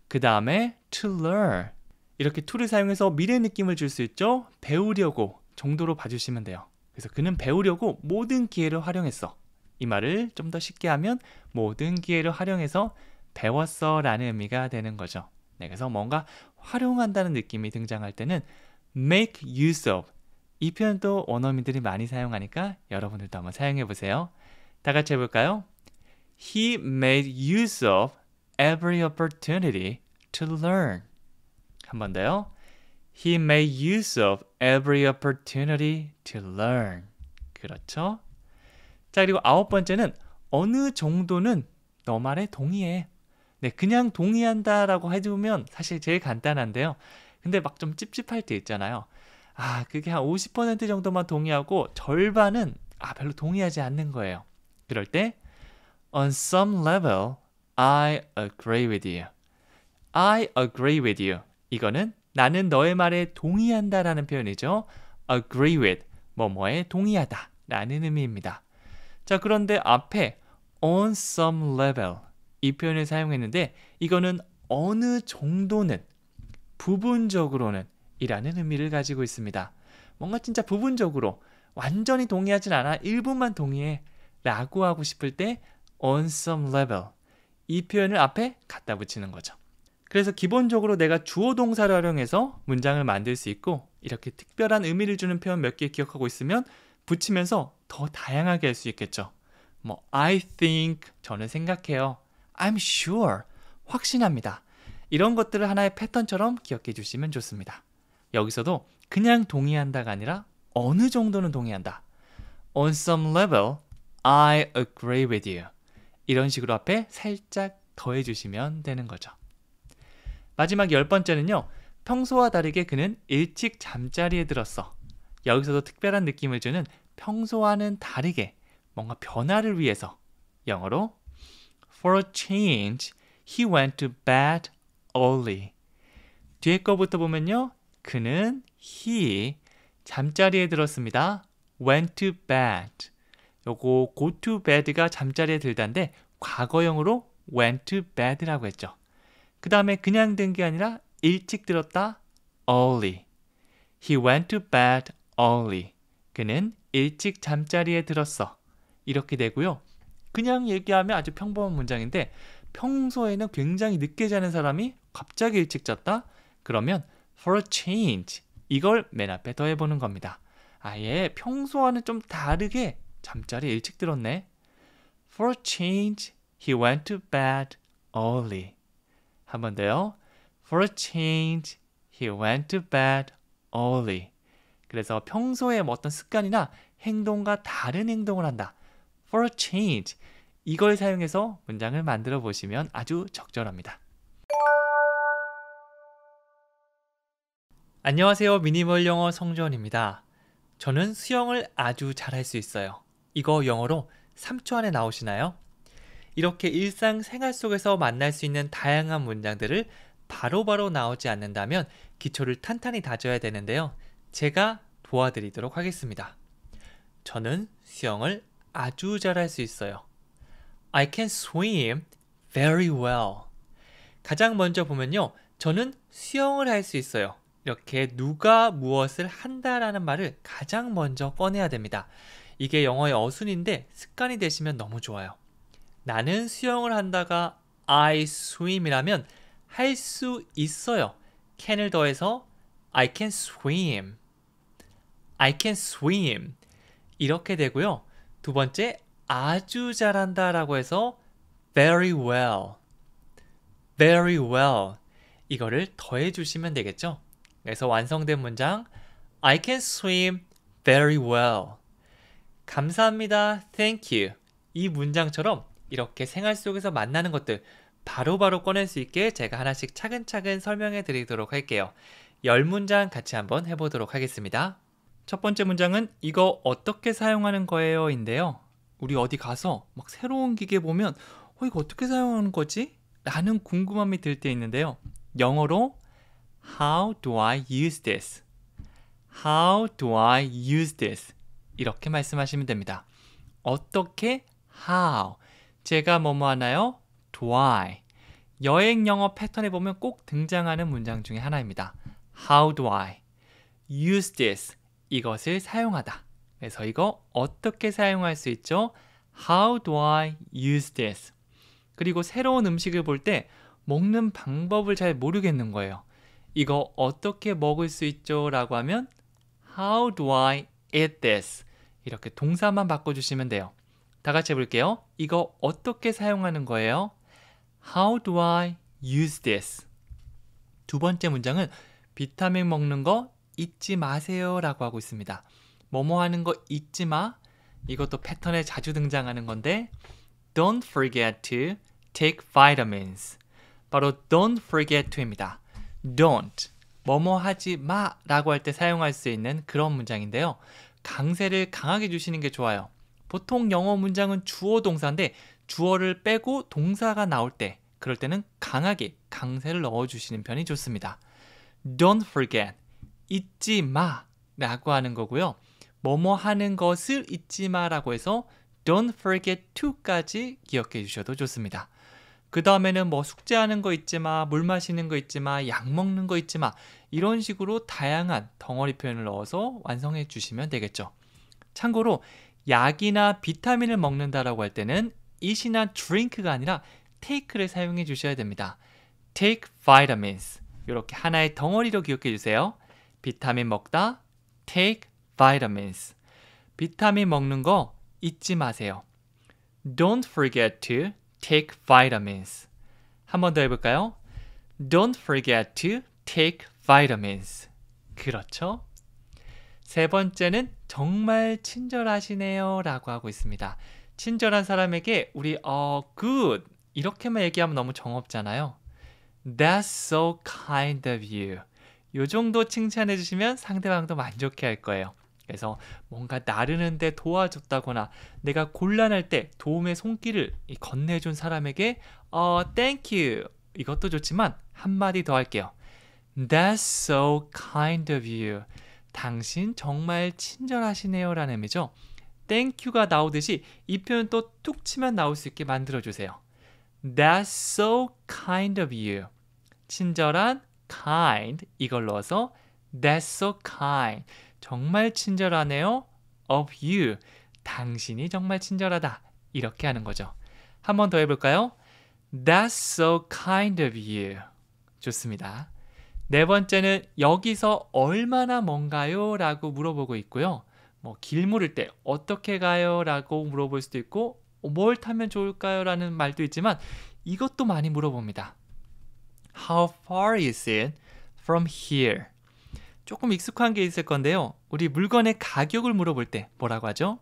그 다음에 to learn. 이렇게 to를 사용해서 미래 느낌을 줄 수 있죠. 배우려고 정도로 봐주시면 돼요. 그래서 그는 배우려고 모든 기회를 활용했어. 이 말을 좀 더 쉽게 하면 모든 기회를 활용해서 배웠어 라는 의미가 되는 거죠. 네, 그래서 뭔가 활용한다는 느낌이 등장할 때는 make use of. 이 표현도 원어민들이 많이 사용하니까 여러분들도 한번 사용해 보세요. 다 같이 해볼까요? He made use of every opportunity to learn. 한 번 더요. He made use of every opportunity to learn. 그렇죠? 자, 그리고 9번째는 어느 정도는 너 말에 동의해. 네, 그냥 동의한다라고 해두면 사실 제일 간단한데요. 근데 막 좀 찝찝할 때 있잖아요. 그게 한 50% 정도만 동의하고 절반은 별로 동의하지 않는 거예요. 그럴 때 On some level, I agree with you. I agree with you. 이거는 나는 너의 말에 동의한다라는 표현이죠. agree with, 뭐뭐에 동의하다 라는 의미입니다. 자, 그런데 앞에 on some level 이 표현을 사용했는데 이거는 어느 정도는, 부분적으로는 이라는 의미를 가지고 있습니다. 뭔가 진짜 부분적으로 완전히 동의하진 않아, 일부만 동의해 라고 하고 싶을 때 on some level 이 표현을 앞에 갖다 붙이는 거죠. 그래서 기본적으로 내가 주어 동사를 활용해서 문장을 만들 수 있고 이렇게 특별한 의미를 주는 표현 몇 개 기억하고 있으면 붙이면서 더 다양하게 할 수 있겠죠. 뭐 I think 저는 생각해요. I'm sure 확신합니다. 이런 것들을 하나의 패턴처럼 기억해 주시면 좋습니다. 여기서도 그냥 동의한다가 아니라 어느 정도는 동의한다. On some level, I agree with you. 이런 식으로 앞에 살짝 더해 주시면 되는 거죠. 마지막 10번째는요. 평소와 다르게 그는 일찍 잠자리에 들었어. 여기서도 특별한 느낌을 주는 평소와는 다르게 뭔가 변화를 위해서 영어로 For a change, he went to bed early. 뒤에 거부터 보면요. 그는 he 잠자리에 들었습니다. went to bed. 요거 go to bed가 잠자리에 들다인데 과거형으로 went to bed라고 했죠. 그 다음에 그냥 든 게 아니라 일찍 들었다. early. He went to bed early. 그는 일찍 잠자리에 들었어. 이렇게 되고요. 그냥 얘기하면 아주 평범한 문장인데 평소에는 굉장히 늦게 자는 사람이 갑자기 일찍 잤다? 그러면 for a change 이걸 맨 앞에 더해보는 겁니다. 아예 평소와는 좀 다르게 잠자리 일찍 들었네. For a change, he went to bed early. 한 번 더요. For a change, he went to bed early. 그래서 평소에 뭐 어떤 습관이나 행동과 다른 행동을 한다. For a change. 이걸 사용해서 문장을 만들어 보시면 아주 적절합니다. 안녕하세요. 미니멀 영어 성주원입니다. 저는 수영을 아주 잘할 수 있어요. 이거 영어로 3초 안에 나오시나요? 이렇게 일상생활 속에서 만날 수 있는 다양한 문장들을 바로바로 나오지 않는다면 기초를 탄탄히 다져야 되는데요. 제가 도와드리도록 하겠습니다. 저는 수영을 아주 잘할 수 있어요. I can swim very well. 가장 먼저 보면요. 저는 수영을 할 수 있어요. 이렇게 누가 무엇을 한다라는 말을 가장 먼저 꺼내야 됩니다. 이게 영어의 어순인데 습관이 되시면 너무 좋아요. 나는 수영을 한다가 I swim이라면 할 수 있어요. can을 더해서 I can swim. I can swim. 이렇게 되고요. 두 번째, 아주 잘한다 라고 해서 very well. very well. 이거를 더해 주시면 되겠죠. 그래서 완성된 문장 I can swim very well. 감사합니다. Thank you. 이 문장처럼 이렇게 생활 속에서 만나는 것들 바로바로 꺼낼 수 있게 제가 하나씩 차근차근 설명해 드리도록 할게요. 10문장 같이 한번 해보도록 하겠습니다. 첫 번째 문장은 이거 어떻게 사용하는 거예요? 인데요. 우리 어디 가서 막 새로운 기계 보면 이거 어떻게 사용하는 거지? 라는 궁금함이 들 때 있는데요. 영어로 How do I use this? How do I use this? 이렇게 말씀하시면 됩니다. 어떻게? How? 제가 뭐뭐 하나요? Do I? 여행 영어 패턴에 보면 꼭 등장하는 문장 중에 하나입니다. How do I use this? 이것을 사용하다. 그래서 이거 어떻게 사용할 수 있죠? How do I use this? 그리고 새로운 음식을 볼 때 먹는 방법을 잘 모르겠는 거예요. 이거 어떻게 먹을 수 있죠? 라고 하면 How do I eat this? 이렇게 동사만 바꿔주시면 돼요. 다 같이 해볼게요. 이거 어떻게 사용하는 거예요? How do I use this? 두 번째 문장은 비타민 먹는 거 잊지 마세요 라고 하고 있습니다. 뭐뭐 하는 거 잊지 마. 이것도 패턴에 자주 등장하는 건데 Don't forget to take vitamins. 바로 don't forget to입니다. Don't, 뭐뭐 하지 마 라고 할 때 사용할 수 있는 그런 문장인데요. 강세를 강하게 주시는 게 좋아요. 보통 영어 문장은 주어 동사인데 주어를 빼고 동사가 나올 때 그럴 때는 강하게 강세를 넣어주시는 편이 좋습니다. Don't forget, 잊지 마 라고 하는 거고요. 뭐뭐 하는 것을 잊지 마 라고 해서 Don't forget to까지 기억해 주셔도 좋습니다. 그 다음에는 뭐 숙제하는 거 잊지 마, 물 마시는 거 잊지 마, 약 먹는 거 잊지 마 이런 식으로 다양한 덩어리 표현을 넣어서 완성해 주시면 되겠죠. 참고로 약이나 비타민을 먹는다라고 할 때는 eat이나 drink가 아니라 take를 사용해 주셔야 됩니다. take vitamins 이렇게 하나의 덩어리로 기억해 주세요. 비타민 먹다 take vitamins. 비타민 먹는 거 잊지 마세요. Don't forget to take vitamins. 한 번 더 해볼까요? Don't forget to take vitamins. 그렇죠? 세 번째는 정말 친절하시네요 라고 하고 있습니다. 친절한 사람에게 우리 good 이렇게만 얘기하면 너무 정없잖아요. That's so kind of you. 요 정도 칭찬해 주시면 상대방도 만족해 할 거예요. 그래서 뭔가 나르는데 도와줬다거나 내가 곤란할 때 도움의 손길을 건네준 사람에게 thank you 이것도 좋지만 한마디 더 할게요. That's so kind of you. 당신 정말 친절하시네요 라는 의미죠. thank you가 나오듯이 이 표현 또 툭 치면 나올 수 있게 만들어주세요. That's so kind of you. 친절한 kind 이걸 넣어서 That's so kind. 정말 친절하네요. Of you. 당신이 정말 친절하다. 이렇게 하는 거죠. 한 번 더 해볼까요? That's so kind of you. 좋습니다. 네 번째는 여기서 얼마나 먼가요? 라고 물어보고 있고요. 길 물을 때 어떻게 가요? 라고 물어볼 수도 있고 뭘 타면 좋을까요? 라는 말도 있지만 이것도 많이 물어봅니다. How far is it from here? 조금 익숙한 게 있을 건데요. 우리 물건의 가격을 물어볼 때 뭐라고 하죠?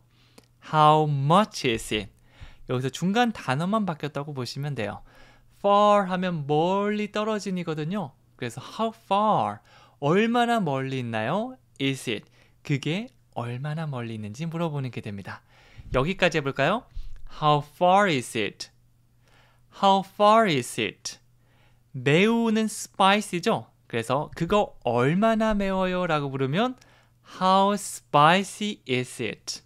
How much is it? 여기서 중간 단어만 바뀌었다고 보시면 돼요. far 하면 멀리 떨어진이거든요. 그래서 how far, 얼마나 멀리 있나요? is it, 그게 얼마나 멀리 있는지 물어보는 게 됩니다. 여기까지 해볼까요? How far is it? How far is it? 매우는 spicy죠? 그래서 그거 얼마나 매워요? 라고 부르면 How spicy is it?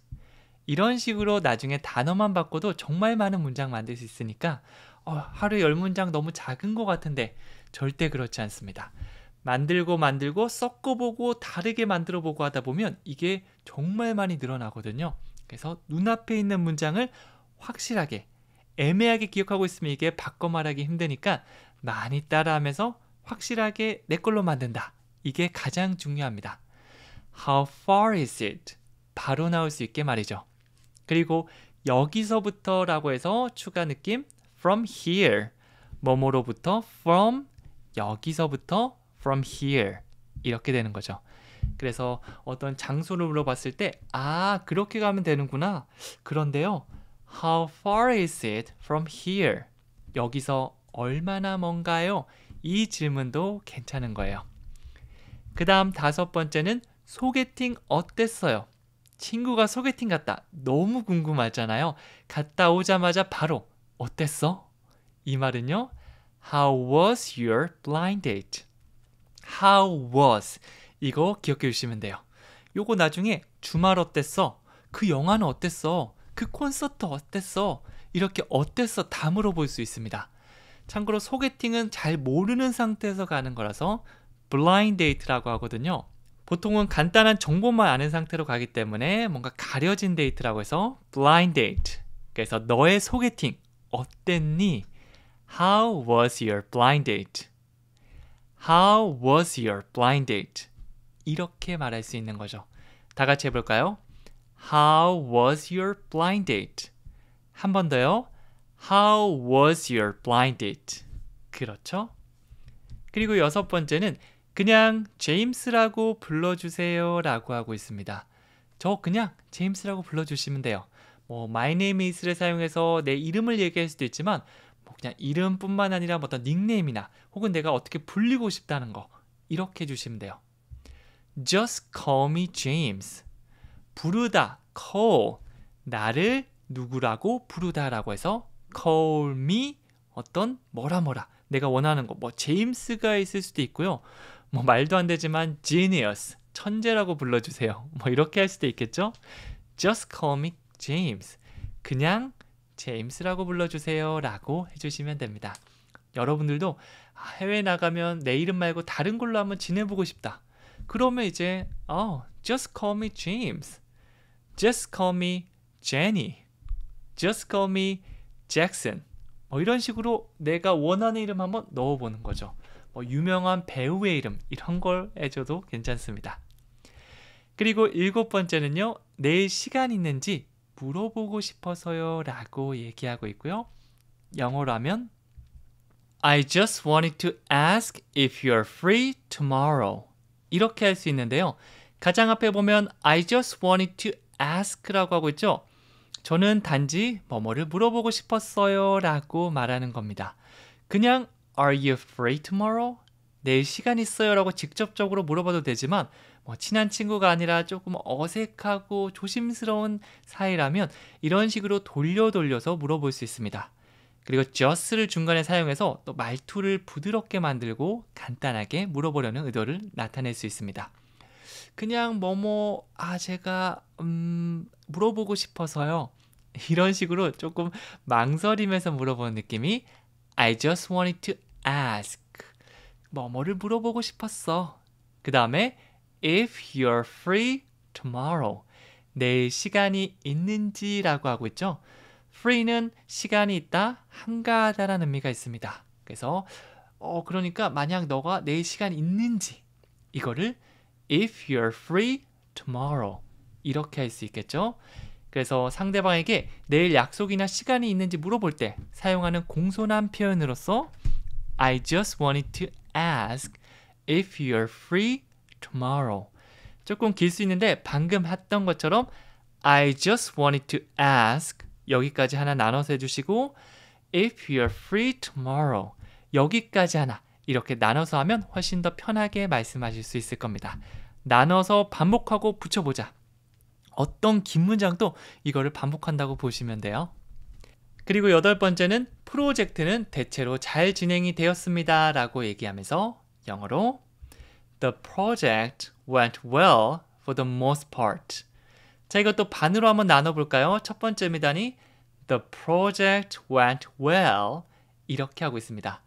이런 식으로 나중에 단어만 바꿔도 정말 많은 문장 만들 수 있으니까 하루에 10문장 너무 작은 것 같은데 절대 그렇지 않습니다. 만들고 섞어보고 다르게 만들어보고 하다 보면 이게 정말 많이 늘어나거든요. 그래서 눈앞에 있는 문장을 확실하게 애매하게 기억하고 있으면 이게 바꿔 말하기 힘드니까 많이 따라하면서 확실하게 내 걸로 만든다. 이게 가장 중요합니다. How far is it? 바로 나올 수 있게 말이죠. 그리고 여기서부터 라고 해서 추가 느낌 from here 뭐뭐로부터 from 여기서부터 from here 이렇게 되는 거죠. 그래서 어떤 장소를 물어봤을 때 그렇게 가면 되는구나. 그런데요. How far is it from here? 여기서 얼마나 먼가요? 이 질문도 괜찮은 거예요. 그 다음 5번째는 소개팅 어땠어요? 친구가 소개팅 갔다. 너무 궁금하잖아요. 갔다 오자마자 바로 어땠어? 이 말은요. How was your blind date? How was 이거 기억해 주시면 돼요. 요거 나중에 주말 어땠어? 그 영화는 어땠어? 그 콘서트 어땠어? 이렇게 어땠어? 다 물어볼 수 있습니다. 참고로 소개팅은 잘 모르는 상태에서 가는 거라서 blind date라고 하거든요. 보통은 간단한 정보만 아는 상태로 가기 때문에 뭔가 가려진 데이트라고 해서 blind date. 그래서 너의 소개팅 어땠니? How was your blind date? How was your blind date? 이렇게 말할 수 있는 거죠. 다 같이 해볼까요? How was your blind date? 한 번 더요. How was your blind date? 그렇죠? 그리고 6번째는 그냥 제임스라고 불러주세요 라고 하고 있습니다. 저 그냥 제임스라고 불러주시면 돼요. My name is를 사용해서 내 이름을 얘기할 수도 있지만 그냥 이름뿐만 아니라 어떤 닉네임이나 혹은 내가 어떻게 불리고 싶다는 거 이렇게 해주시면 돼요. Just call me James. 부르다, call. 나를 누구라고 부르다라고 해서 call me 어떤 뭐라 내가 원하는 거 제임스가 있을 수도 있고요. 말도 안 되지만 genius, 천재라고 불러주세요. 이렇게 할 수도 있겠죠? Just call me James. 그냥 제임스라고 불러주세요 라고 해주시면 됩니다. 여러분들도 해외 나가면 내 이름 말고 다른 걸로 한번 지내보고 싶다. 그러면 이제 just call me James. Just call me Jenny. Just call me Jackson. 이런 식으로 내가 원하는 이름 한번 넣어보는 거죠. 유명한 배우의 이름 이런 걸 해줘도 괜찮습니다. 그리고 7번째는요. 내일 시간 있는지 물어보고 싶어서요 라고 얘기하고 있고요. 영어로 하면 I just wanted to ask if you're free tomorrow. 이렇게 할 수 있는데요. 가장 앞에 보면 I just wanted to ask라고 하고 있죠. 저는 단지 뭐뭐를 물어보고 싶었어요 라고 말하는 겁니다. 그냥 Are you free tomorrow? 내일 시간 있어요? 라고 직접적으로 물어봐도 되지만 친한 친구가 아니라 조금 어색하고 조심스러운 사이라면 이런 식으로 돌려서 물어볼 수 있습니다. 그리고 just를 중간에 사용해서 또 말투를 부드럽게 만들고 간단하게 물어보려는 의도를 나타낼 수 있습니다. 그냥 제가 물어보고 싶어서요. 이런 식으로 조금 망설이면서 물어보는 느낌이 I just wanted to ask. 뭐뭐를 물어보고 싶었어. 그 다음에 if you're free tomorrow. 내일 시간이 있는지라고 하고 있죠. free는 시간이 있다, 한가하다라는 의미가 있습니다. 그래서 그러니까 만약 너가 내일 시간 있는지 이거를 if you're free tomorrow 이렇게 할 수 있겠죠. 그래서 상대방에게 내일 약속이나 시간이 있는지 물어볼 때 사용하는 공손한 표현으로서 I just wanted to ask if you're free tomorrow. 조금 길 수 있는데 방금 했던 것처럼 I just wanted to ask 여기까지 하나 나눠서 해주시고 if you're free tomorrow 여기까지 하나 이렇게 나눠서 하면 훨씬 더 편하게 말씀하실 수 있을 겁니다. 나눠서 반복하고 붙여보자. 어떤 긴 문장도 이거를 반복한다고 보시면 돼요. 그리고 8번째는 프로젝트는 대체로 잘 진행이 되었습니다 라고 얘기하면서 영어로 The project went well for the most part. 자, 이것도 반으로 한번 나눠볼까요? 첫 번째 미단이 The project went well 이렇게 하고 있습니다.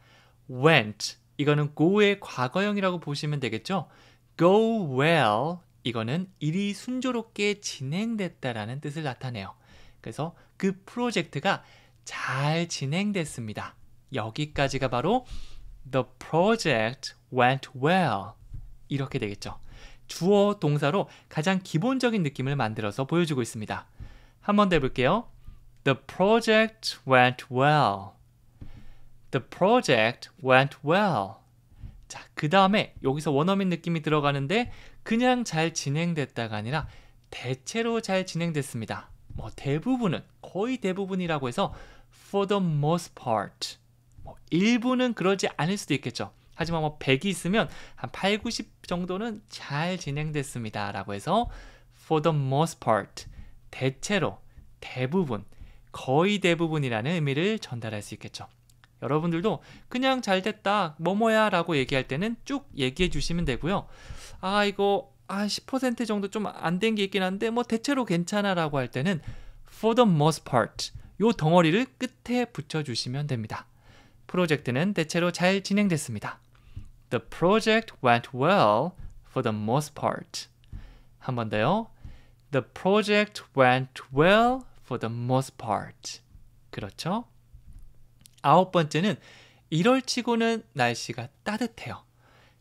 went 이거는 go의 과거형이라고 보시면 되겠죠? go well 이거는 일이 순조롭게 진행됐다라는 뜻을 나타내요. 그래서 그 프로젝트가 잘 진행됐습니다. 여기까지가 바로 The project went well 이렇게 되겠죠. 주어 동사로 가장 기본적인 느낌을 만들어서 보여주고 있습니다. 한 번 더 해볼게요. The project went well. The project went well. 자, 그 다음에 여기서 원어민 느낌이 들어가는데 그냥 잘 진행됐다가 아니라 대체로 잘 진행됐습니다. 대부분은, 거의 대부분이라고 해서 for the most part. 일부는 그러지 않을 수도 있겠죠. 하지만 100이 있으면 한 8, 90 정도는 잘 진행됐습니다. 라고 해서 for the most part. 대체로, 대부분, 거의 대부분이라는 의미를 전달할 수 있겠죠. 여러분들도 그냥 잘 됐다, 뭐뭐야 라고 얘기할 때는 쭉 얘기해 주시면 되고요. 이거 10% 정도 좀 안 된 게 있긴 한데 대체로 괜찮아 라고 할 때는 for the most part 요 덩어리를 끝에 붙여주시면 됩니다. 프로젝트는 대체로 잘 진행됐습니다. The project went well for the most part. 한 번 더요. The project went well for the most part. 그렇죠? 9번째는 1월 치고는 날씨가 따뜻해요.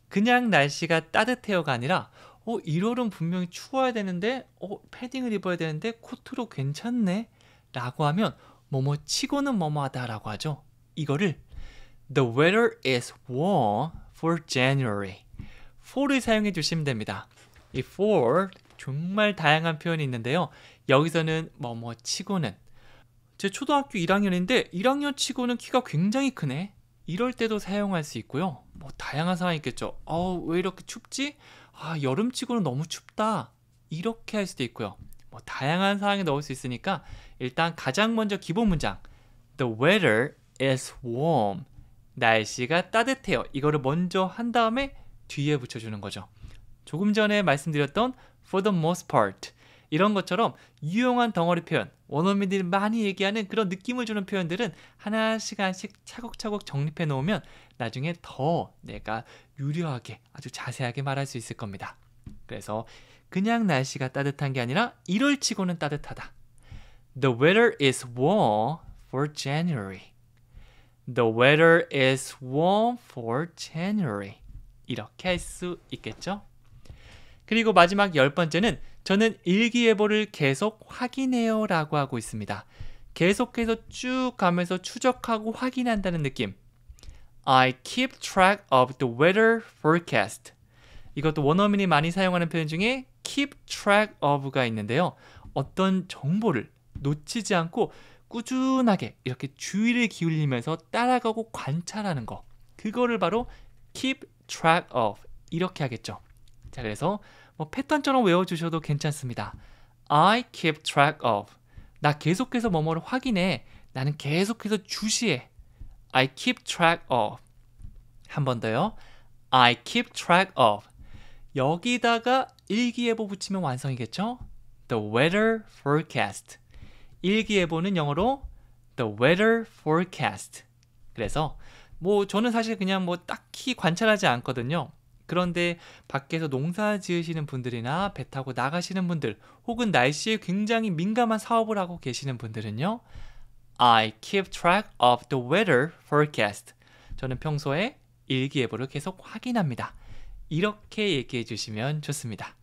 그냥 날씨가 따뜻해요가 아니라 1월은 분명히 추워야 되는데 패딩을 입어야 되는데 코트로 괜찮네 라고 하면 뭐뭐 치고는 뭐뭐하다 라고 하죠. 이거를 The weather is warm for January. for를 사용해 주시면 됩니다. 이 for 정말 다양한 표현이 있는데요. 여기서는 뭐뭐 치고는 제 초등학교 1학년인데 1학년 치고는 키가 굉장히 크네. 이럴 때도 사용할 수 있고요. 다양한 상황이 있겠죠. 왜 이렇게 춥지? 여름 치고는 너무 춥다. 이렇게 할 수도 있고요. 다양한 상황에 넣을 수 있으니까 일단 가장 먼저 기본 문장 The weather is warm. 날씨가 따뜻해요. 이거를 먼저 한 다음에 뒤에 붙여주는 거죠. 조금 전에 말씀드렸던 for the most part 이런 것처럼 유용한 덩어리 표현, 원어민들이 많이 얘기하는 그런 느낌을 주는 표현들은 하나씩 차곡차곡 정립해 놓으면 나중에 더 내가 유려하게 아주 자세하게 말할 수 있을 겁니다. 그래서 그냥 날씨가 따뜻한 게 아니라 1월 치고는 따뜻하다. The weather is warm for January. The weather is warm for January. 이렇게 할 수 있겠죠? 그리고 마지막 10번째는 저는 일기예보를 계속 확인해요 라고 하고 있습니다. 계속해서 쭉 가면서 추적하고 확인한다는 느낌. I keep track of the weather forecast. 이것도 원어민이 많이 사용하는 표현 중에 keep track of가 있는데요. 어떤 정보를 놓치지 않고 꾸준하게 이렇게 주의를 기울이면서 따라가고 관찰하는 거. 그거를 바로 keep track of 이렇게 하겠죠. 자, 그래서 뭐 패턴처럼 외워주셔도 괜찮습니다. I keep track of. 나 계속해서 뭐뭐를 확인해. 나는 계속해서 주시해. I keep track of. 한 번 더요. I keep track of. 여기다가 일기예보 붙이면 완성이겠죠? The weather forecast. 일기예보는 영어로 The weather forecast. 그래서 뭐 저는 사실 그냥 뭐 딱히 관찰하지 않거든요. 그런데 밖에서 농사 지으시는 분들이나 배 타고 나가시는 분들 혹은 날씨에 굉장히 민감한 사업을 하고 계시는 분들은요. I keep track of the weather forecast. 저는 평소에 일기예보를 계속 확인합니다. 이렇게 얘기해 주시면 좋습니다.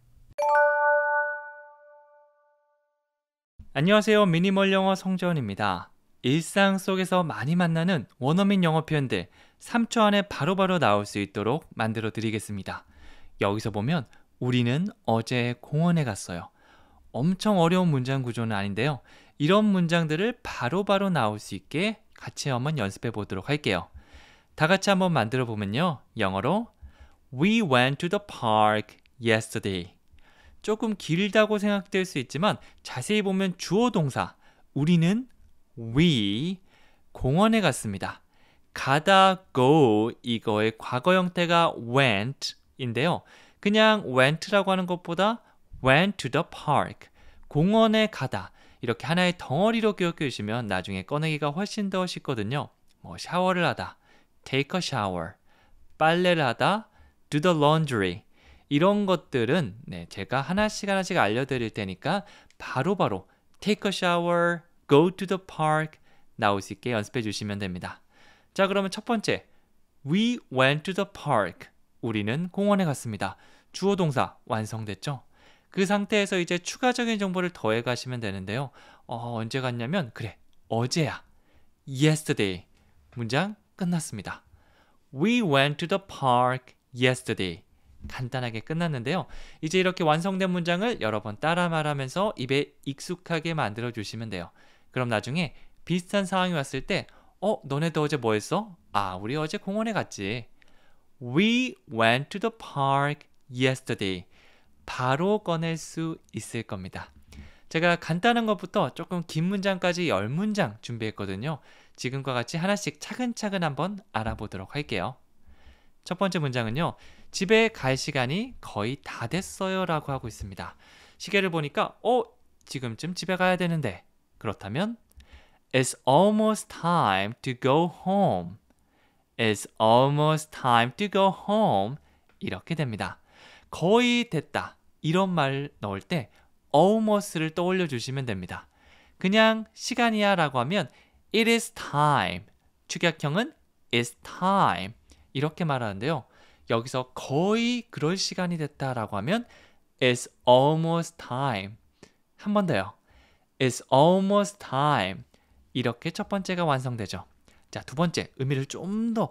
안녕하세요. 미니멀 영어 성재원입니다. 일상 속에서 많이 만나는 원어민 영어 표현들 3초 안에 바로바로 나올 수 있도록 만들어 드리겠습니다. 여기서 보면 우리는 어제 공원에 갔어요. 엄청 어려운 문장 구조는 아닌데요. 이런 문장들을 바로바로 나올 수 있게 같이 한번 연습해 보도록 할게요. 다 같이 한번 만들어 보면요. 영어로 We went to the park yesterday. 조금 길다고 생각될 수 있지만 자세히 보면 주어 동사 우리는 we 공원에 갔습니다. 가다 go 이거의 과거 형태가 went인데요. 그냥 went라고 하는 것보다 went to the park 공원에 가다 이렇게 하나의 덩어리로 기억해 주시면 나중에 꺼내기가 훨씬 더 쉽거든요. 뭐 샤워를 하다 take a shower 빨래를 하다 do the laundry 이런 것들은 제가 하나씩 알려드릴 테니까 바로바로 take a shower, go to the park 나올 수 있게 연습해 주시면 됩니다. 자, 그러면 첫 번째 We went to the park 우리는 공원에 갔습니다. 주어 동사 완성됐죠? 그 상태에서 이제 추가적인 정보를 더해 가시면 되는데요. 언제 갔냐면 그래 어제야 yesterday 문장 끝났습니다. We went to the park yesterday 간단하게 끝났는데요. 이제 이렇게 완성된 문장을 여러 번 따라 말하면서 입에 익숙하게 만들어 주시면 돼요. 그럼 나중에 비슷한 상황이 왔을 때 너네도 어제 뭐 했어? 우리 어제 공원에 갔지. We went to the park yesterday. 바로 꺼낼 수 있을 겁니다. 제가 간단한 것부터 조금 긴 문장까지 10문장 준비했거든요. 지금과 같이 하나씩 차근차근 한번 알아보도록 할게요. 첫 번째 문장은요. 집에 갈 시간이 거의 다 됐어요 라고 하고 있습니다. 시계를 보니까 지금쯤 집에 가야 되는데 그렇다면 It's almost time to go home. It's almost time to go home. 이렇게 됩니다. 거의 됐다. 이런 말 넣을 때 almost를 떠올려 주시면 됩니다. 그냥 시간이야 라고 하면 It is time. 축약형은 It's time. 이렇게 말하는데요. 여기서 거의 그럴 시간이 됐다라고 하면 It's almost time. 한 번 더요. It's almost time. 이렇게 첫 번째가 완성되죠. 자, 두 번째 의미를 좀 더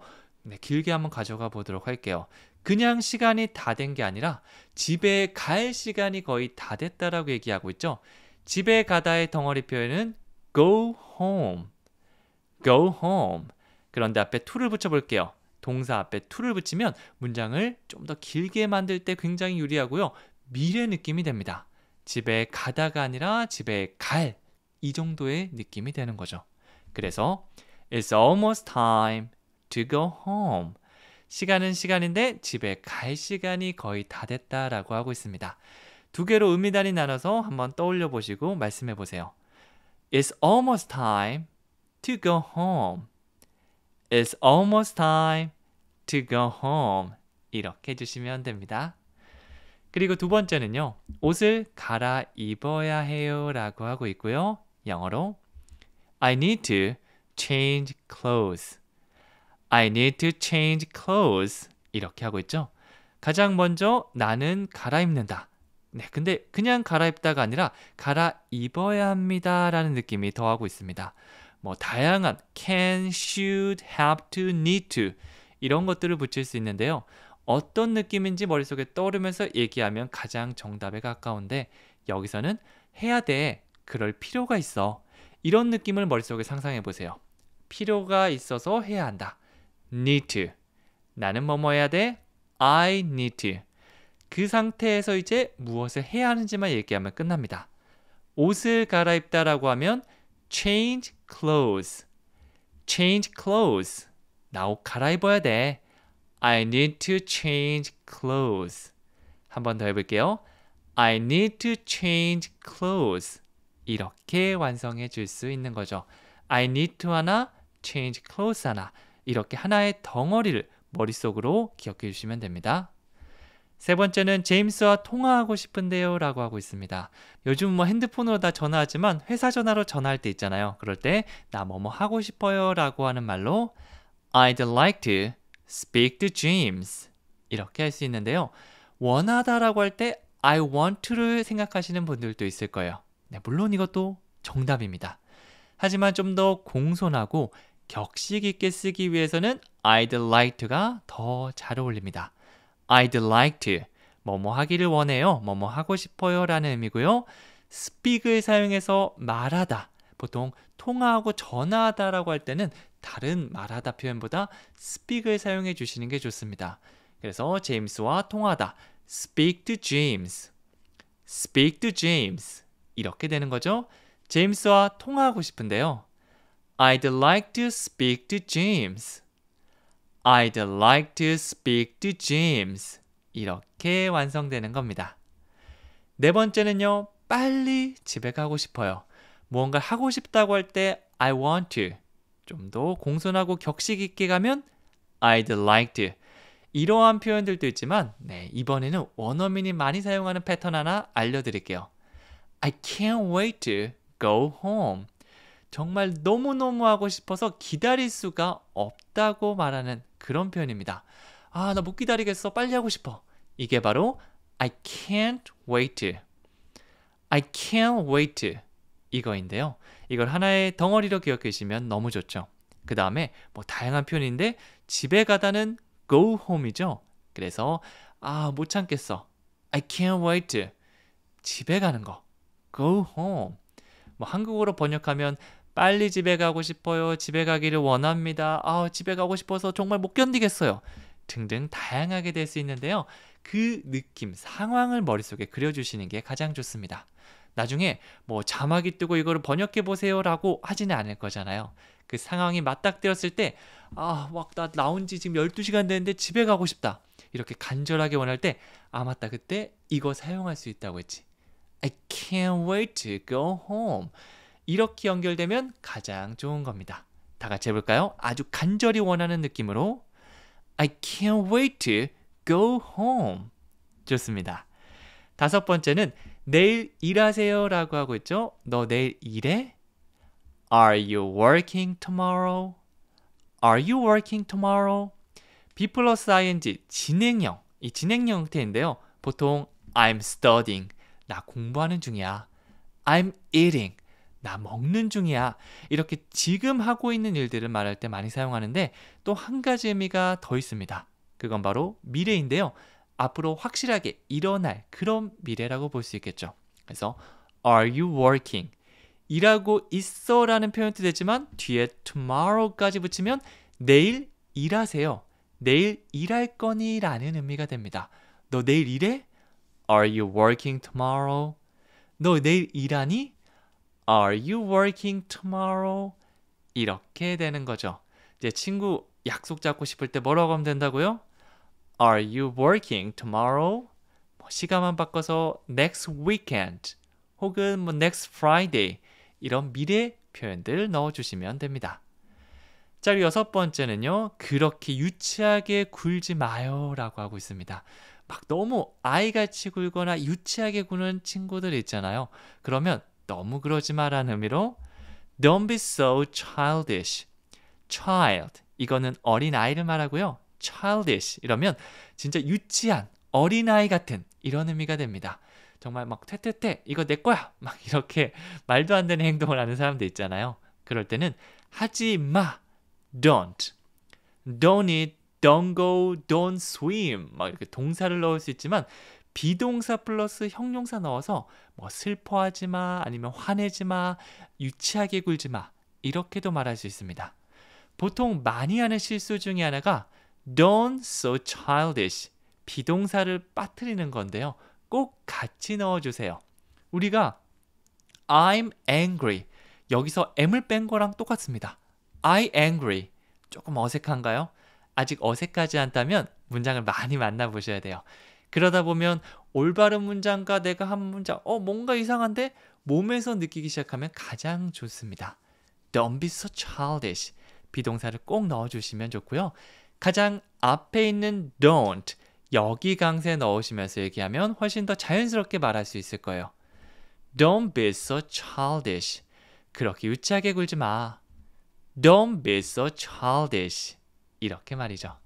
길게 한번 가져가 보도록 할게요. 그냥 시간이 다 된 게 아니라 집에 갈 시간이 거의 다 됐다라고 얘기하고 있죠. 집에 가다의 덩어리 표현은 go home. go home. 그런데 앞에 to를 붙여볼게요. 동사 앞에 to를 붙이면 문장을 좀 더 길게 만들 때 굉장히 유리하고요. 미래 느낌이 됩니다. 집에 가다가 아니라 집에 갈 이 정도의 느낌이 되는 거죠. 그래서 It's almost time to go home. 시간은 시간인데 집에 갈 시간이 거의 다 됐다라고 하고 있습니다. 두 개로 의미 단위 나눠서 한번 떠올려 보시고 말씀해 보세요. It's almost time to go home. It's almost time to go home. 이렇게 해주시면 됩니다. 그리고 두 번째는요. 옷을 갈아입어야 해요 라고 하고 있고요. 영어로 I need to change clothes. I need to change clothes. 이렇게 하고 있죠. 가장 먼저 나는 갈아입는다. 네, 근데 그냥 갈아입다가 아니라 갈아입어야 합니다 라는 느낌이 더하고 있습니다. 뭐 다양한 can, should, have to, need to 이런 것들을 붙일 수 있는데요. 어떤 느낌인지 머릿속에 떠오르면서 얘기하면 가장 정답에 가까운데 여기서는 해야 돼, 그럴 필요가 있어 이런 느낌을 머릿속에 상상해 보세요. 필요가 있어서 해야 한다. need to, 나는 뭐뭐 해야 돼? I need to. 그 상태에서 이제 무엇을 해야 하는지만 얘기하면 끝납니다. 옷을 갈아입다라고 하면 change clothes. change clothes. 나 옷 갈아입어야 돼. I need to change clothes. 한 번 더 해볼게요. I need to change clothes. 이렇게 완성해 줄 수 있는 거죠. I need to 하나, change clothes 하나. 이렇게 하나의 덩어리를 머릿속으로 기억해 주시면 됩니다. 세 번째는 제임스와 통화하고 싶은데요 라고 하고 있습니다. 요즘 뭐 핸드폰으로 다 전화하지만 회사 전화로 전화할 때 있잖아요. 그럴 때 나 뭐뭐 하고 싶어요 라고 하는 말로 I'd like to speak to James 이렇게 할 수 있는데요. 원하다라고 할 때 I want to를 생각하시는 분들도 있을 거예요. 네, 물론 이것도 정답입니다. 하지만 좀 더 공손하고 격식 있게 쓰기 위해서는 I'd like to가 더 잘 어울립니다. I'd like to, 뭐뭐 하기를 원해요, 뭐뭐 하고 싶어요 라는 의미고요. speak을 사용해서 말하다, 보통 통화하고 전화하다 라고 할 때는 다른 말하다 표현보다 speak을 사용해 주시는 게 좋습니다. 그래서 제임스와 통화하다, speak to James, speak to James 이렇게 되는 거죠. 제임스와 통화하고 싶은데요. I'd like to speak to James. I'd like to speak to James. 이렇게 완성되는 겁니다. 네 번째는요. 빨리 집에 가고 싶어요. 무언가 하고 싶다고 할 때 I want to. 좀 더 공손하고 격식 있게 가면 I'd like to. 이러한 표현들도 있지만 이번에는 원어민이 많이 사용하는 패턴 하나 알려드릴게요. I can't wait to go home. 정말 너무너무 하고 싶어서 기다릴 수가 없다고 말하는 그런 표현입니다. 아, 나 못 기다리겠어. 빨리 하고 싶어. 이게 바로 I can't wait to. I can't wait to. 이거인데요. 이걸 하나의 덩어리로 기억해 주시면 너무 좋죠. 그 다음에 뭐 다양한 표현인데 집에 가다는 go home이죠. 그래서 못 참겠어. I can't wait to. 집에 가는 거. go home. 뭐 한국어로 번역하면 빨리 집에 가고 싶어요. 집에 가기를 원합니다. 집에 가고 싶어서 정말 못 견디겠어요. 등등 다양하게 될 수 있는데요. 그 느낌, 상황을 머릿속에 그려주시는 게 가장 좋습니다. 나중에 뭐 자막이 뜨고 이거를 번역해 보세요 라고 하지는 않을 거잖아요. 그 상황이 맞닥뜨렸을 때 막 나 나온 지 지금 12시간 됐는데 집에 가고 싶다. 이렇게 간절하게 원할 때 맞다. 그때 이거 사용할 수 있다고 했지. I can't wait to go home. 이렇게 연결되면 가장 좋은 겁니다. 다 같이 해볼까요? 아주 간절히 원하는 느낌으로 I can't wait to go home. 좋습니다. 다섯 번째는 내일 일하세요 라고 하고 있죠. 너 내일 일해? Are you working tomorrow? Are you working tomorrow? be 플러스 ing 진행형, 이 진행형 형태인데요. 보통 I'm studying, 나 공부하는 중이야. I'm eating, 나 먹는 중이야. 이렇게 지금 하고 있는 일들을 말할 때 많이 사용하는데 또 한 가지 의미가 더 있습니다. 그건 바로 미래인데요. 앞으로 확실하게 일어날 그런 미래라고 볼 수 있겠죠. 그래서 Are you working? 일하고 있어 라는 표현도 되지만 뒤에 tomorrow까지 붙이면 내일 일하세요. 내일 일할 거니? 라는 의미가 됩니다. 너 내일 일해? Are you working tomorrow? 너 내일 일하니? Are you working tomorrow? 이렇게 되는 거죠. 이제 친구 약속 잡고 싶을 때 뭐라고 하면 된다고요? Are you working tomorrow? 시간만 바꿔서 next weekend 혹은 next Friday 이런 미래 표현들 넣어주시면 됩니다. 자, 여섯 번째는요. 그렇게 유치하게 굴지 마요 라고 하고 있습니다. 막 너무 아이같이 굴거나 유치하게 구는 친구들 있잖아요. 그러면 너무 그러지 마라는 의미로 Don't be so childish. Child, 이거는 어린아이를 말하고요. Childish, 이러면 진짜 유치한 어린아이 같은 이런 의미가 됩니다. 정말 막 퇴퇴퇴 이거 내 거야 막 이렇게 말도 안 되는 행동을 하는 사람들 있잖아요. 그럴 때는 하지 마, don't, don't eat, don't go, don't swim 막 이렇게 동사를 넣을 수 있지만 비동사 플러스 형용사 넣어서 뭐 슬퍼하지 마, 아니면 화내지 마, 유치하게 굴지 마 이렇게도 말할 수 있습니다. 보통 많이 하는 실수 중에 하나가 don't so childish 비동사를 빠뜨리는 건데요. 꼭 같이 넣어주세요. 우리가 I'm angry 여기서 M을 뺀 거랑 똑같습니다. I angry 조금 어색한가요? 아직 어색하지 않다면 문장을 많이 만나보셔야 돼요. 그러다 보면 올바른 문장과 내가 한 문장 뭔가 이상한데 몸에서 느끼기 시작하면 가장 좋습니다. Don't be so childish 비동사를 꼭 넣어주시면 좋고요. 가장 앞에 있는 don't 여기 강세 넣으시면서 얘기하면 훨씬 더 자연스럽게 말할 수 있을 거예요. Don't be so childish 그렇게 유치하게 굴지 마. Don't be so childish 이렇게 말이죠.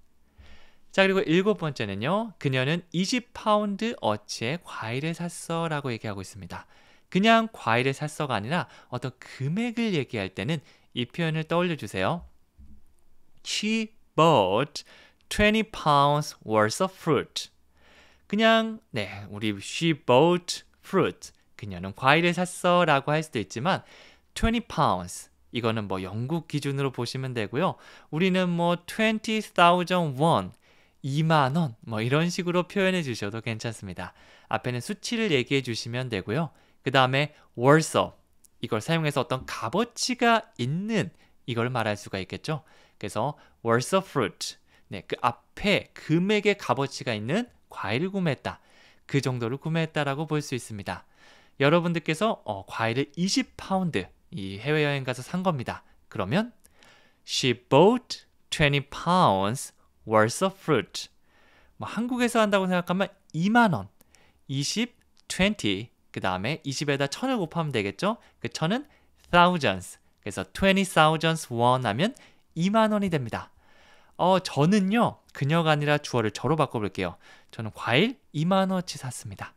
자, 그리고 7번째는요. 그녀는 20파운드 어치의 과일을 샀어 라고 얘기하고 있습니다. 그냥 과일을 샀어가 아니라 어떤 금액을 얘기할 때는 이 표현을 떠올려 주세요. She bought 20 pounds worth of fruit. 그냥 우리 she bought fruit. 그녀는 과일을 샀어 라고 할 수도 있지만 20 pounds 이거는 뭐 영국 기준으로 보시면 되고요. 우리는 뭐 20,000 won 2만 원 뭐 이런 식으로 표현해 주셔도 괜찮습니다. 앞에는 수치를 얘기해 주시면 되고요. 그 다음에 worth of 이걸 사용해서 어떤 값어치가 있는 이걸 말할 수가 있겠죠. 그래서 worth of fruit 그 앞에 금액의 값어치가 있는 과일을 구매했다. 그 정도를 구매했다라고 볼 수 있습니다. 여러분들께서 과일을 20파운드 이 해외여행 가서 산 겁니다. 그러면 She bought 20 pounds worth of fruit. 뭐 한국에서 한다고 생각하면 2만 원, 20, 20, 그 다음에 20에다 1000을 곱하면 되겠죠? 그 1000은 thousands, 그래서 20,000 won 하면 2만 원이 됩니다. 저는요, 그녀가 아니라 주어를 저로 바꿔볼게요. 저는 과일 2만 원어치 샀습니다.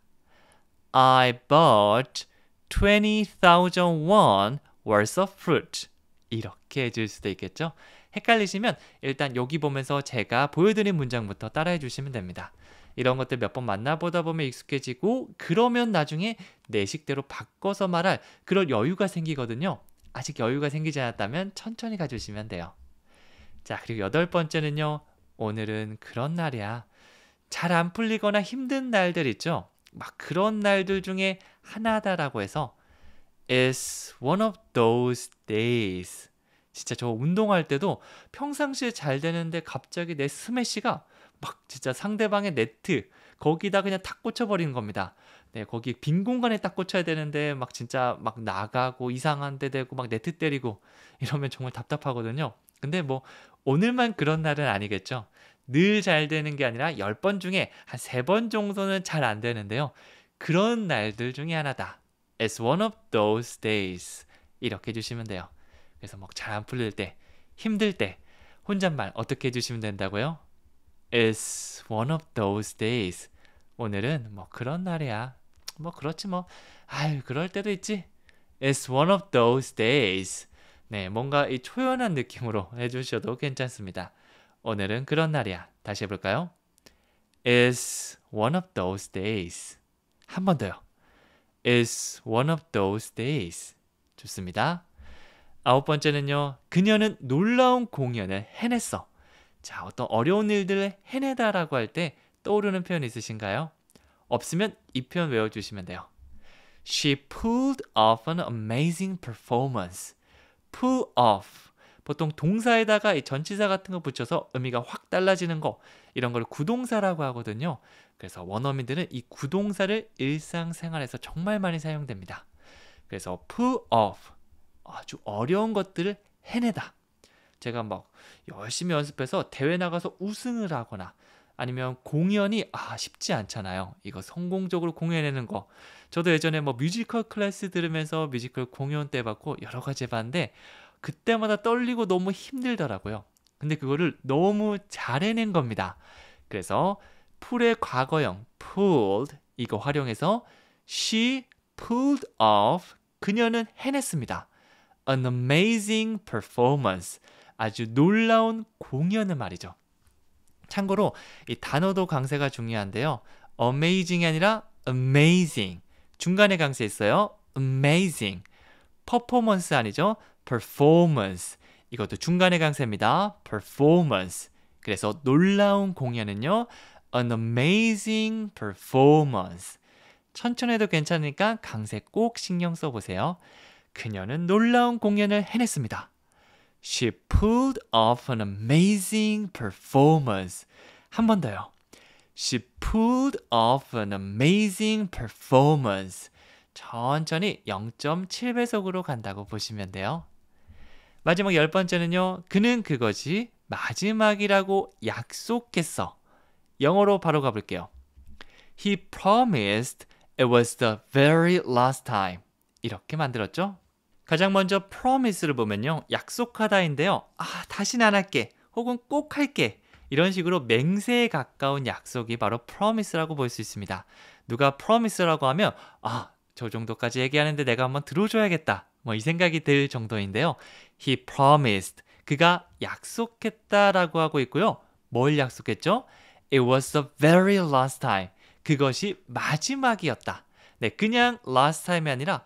I bought 20,000 won worth of fruit. 이렇게 해줄 수도 있겠죠? 헷갈리시면 일단 여기 보면서 제가 보여드린 문장부터 따라해 주시면 됩니다. 이런 것들 몇 번 만나보다 보면 익숙해지고 그러면 나중에 내 식대로 바꿔서 말할 그런 여유가 생기거든요. 아직 여유가 생기지 않았다면 천천히 가주시면 돼요. 자, 그리고 8번째는요. 오늘은 그런 날이야. 잘 안 풀리거나 힘든 날들 있죠? 막 그런 날들 중에 하나다라고 해서 It's one of those days. 진짜 저 운동할 때도 평상시에 잘 되는데 갑자기 내 스매시가 막 진짜 상대방의 네트 거기다 그냥 탁 꽂혀버리는 겁니다. 거기 빈 공간에 딱 꽂혀야 되는데 막 진짜 막 나가고 이상한 데 되고 막 네트 때리고 이러면 정말 답답하거든요. 근데 뭐 오늘만 그런 날은 아니겠죠. 늘 잘 되는 게 아니라 10번 중에 한 3번 정도는 잘 안 되는데요. 그런 날들 중에 하나다. It's one of those days. 이렇게 해주시면 돼요. 그래서 막 잘 안 풀릴 때, 힘들 때 혼잣말 어떻게 해주시면 된다고요? It's one of those days. 오늘은 뭐 그런 날이야. 뭐 그렇지 뭐. 아유 그럴 때도 있지. It's one of those days. 뭔가 이 초연한 느낌으로 해주셔도 괜찮습니다. 오늘은 그런 날이야. 다시 해볼까요? It's one of those days. 한 번 더요. It's one of those days. 좋습니다. 9번째는요. 그녀는 놀라운 공연을 해냈어. 자, 어떤 어려운 일들을 해내다라고 할 때 떠오르는 표현 있으신가요? 없으면 이 표현 외워주시면 돼요. She pulled off an amazing performance. pull off. 보통 동사에다가 이 전치사 같은 거 붙여서 의미가 확 달라지는 거 이런 걸 구동사라고 하거든요. 그래서 원어민들은 이 구동사를 일상생활에서 정말 많이 사용됩니다. 그래서 pull off. 아주 어려운 것들을 해내다. 제가 막 열심히 연습해서 대회 나가서 우승을 하거나 아니면 공연이 쉽지 않잖아요. 이거 성공적으로 공연해내는 거. 저도 예전에 뭐 뮤지컬 클래스 들으면서 뮤지컬 공연 때 받고 여러 가지 해봤는데 그때마다 떨리고 너무 힘들더라고요. 근데 그거를 너무 잘 해낸 겁니다. 그래서 pull의 과거형 pulled 이거 활용해서 She pulled off. 그녀는 해냈습니다. An amazing performance. 아주 놀라운 공연을 말이죠. 참고로 이 단어도 강세가 중요한데요. amazing이 아니라 amazing. 중간에 강세 있어요. amazing. 퍼포먼스 아니죠. performance. 이것도 중간에 강세입니다. performance. 그래서 놀라운 공연은요. an amazing performance. 천천히 해도 괜찮으니까 강세 꼭 신경 써보세요. 그녀는 놀라운 공연을 해냈습니다. She pulled off an amazing performance. 한 번 더요. She pulled off an amazing performance. 천천히 0.7배속으로 간다고 보시면 돼요. 마지막 10번째는요. 그는 그것이 마지막이라고 약속했어. 영어로 바로 가볼게요. He promised it was the very last time. 이렇게 만들었죠? 가장 먼저 promise를 보면요. 약속하다인데요. 다시는 안 할게. 혹은 꼭 할게. 이런 식으로 맹세에 가까운 약속이 바로 promise라고 볼 수 있습니다. 누가 promise라고 하면 저 정도까지 얘기하는데 내가 한번 들어줘야겠다. 이 생각이 들 정도인데요. He promised. 그가 약속했다라고 하고 있고요. 뭘 약속했죠? It was the very last time. 그것이 마지막이었다. 네, 그냥 last time이 아니라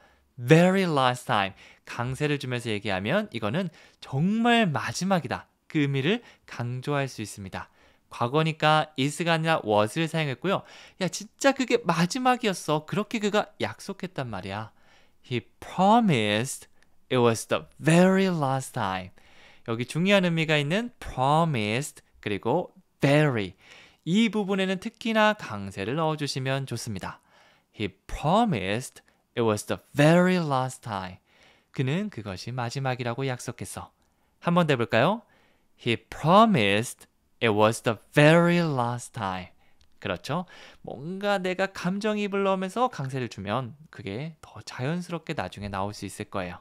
very last time. 강세를 주면서 얘기하면 이거는 정말 마지막이다. 그 의미를 강조할 수 있습니다. 과거니까 is가 아니라 was를 사용했고요. 야, 진짜 그게 마지막이었어. 그렇게 그가 약속했단 말이야. He promised it was the very last time. 여기 중요한 의미가 있는 promised 그리고 very. 이 부분에는 특히나 강세를 넣어주시면 좋습니다. He promised it was the very last time. 그는 그것이 마지막이라고 약속했어. 한 번 더 해볼까요? He promised it was the very last time. 그렇죠? 뭔가 내가 감정이입을 넣으면서 강세를 주면 그게 더 자연스럽게 나중에 나올 수 있을 거예요.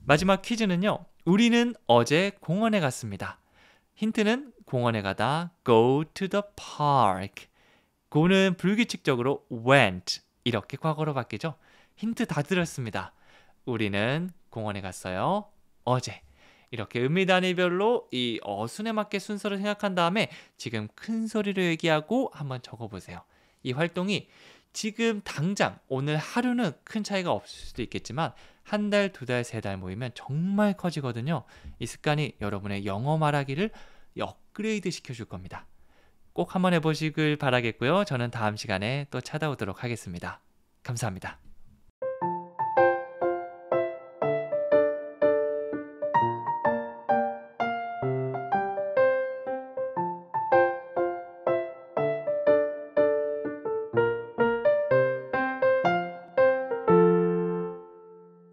마지막 퀴즈는요. 우리는 어제 공원에 갔습니다. 힌트는 공원에 가다 go to the park. go는 불규칙적으로 went. 이렇게 과거로 바뀌죠. 힌트 다 드렸습니다. 우리는 공원에 갔어요. 어제. 이렇게 의미 단위별로 이 어순에 맞게 순서를 생각한 다음에 지금 큰 소리로 얘기하고 한번 적어보세요. 이 활동이 지금 당장 오늘 하루는 큰 차이가 없을 수도 있겠지만 한 달, 두 달, 세 달 모이면 정말 커지거든요. 이 습관이 여러분의 영어 말하기를 업그레이드 시켜줄 겁니다. 꼭 한번 해보시길 바라겠고요. 저는 다음 시간에 또 찾아오도록 하겠습니다. 감사합니다.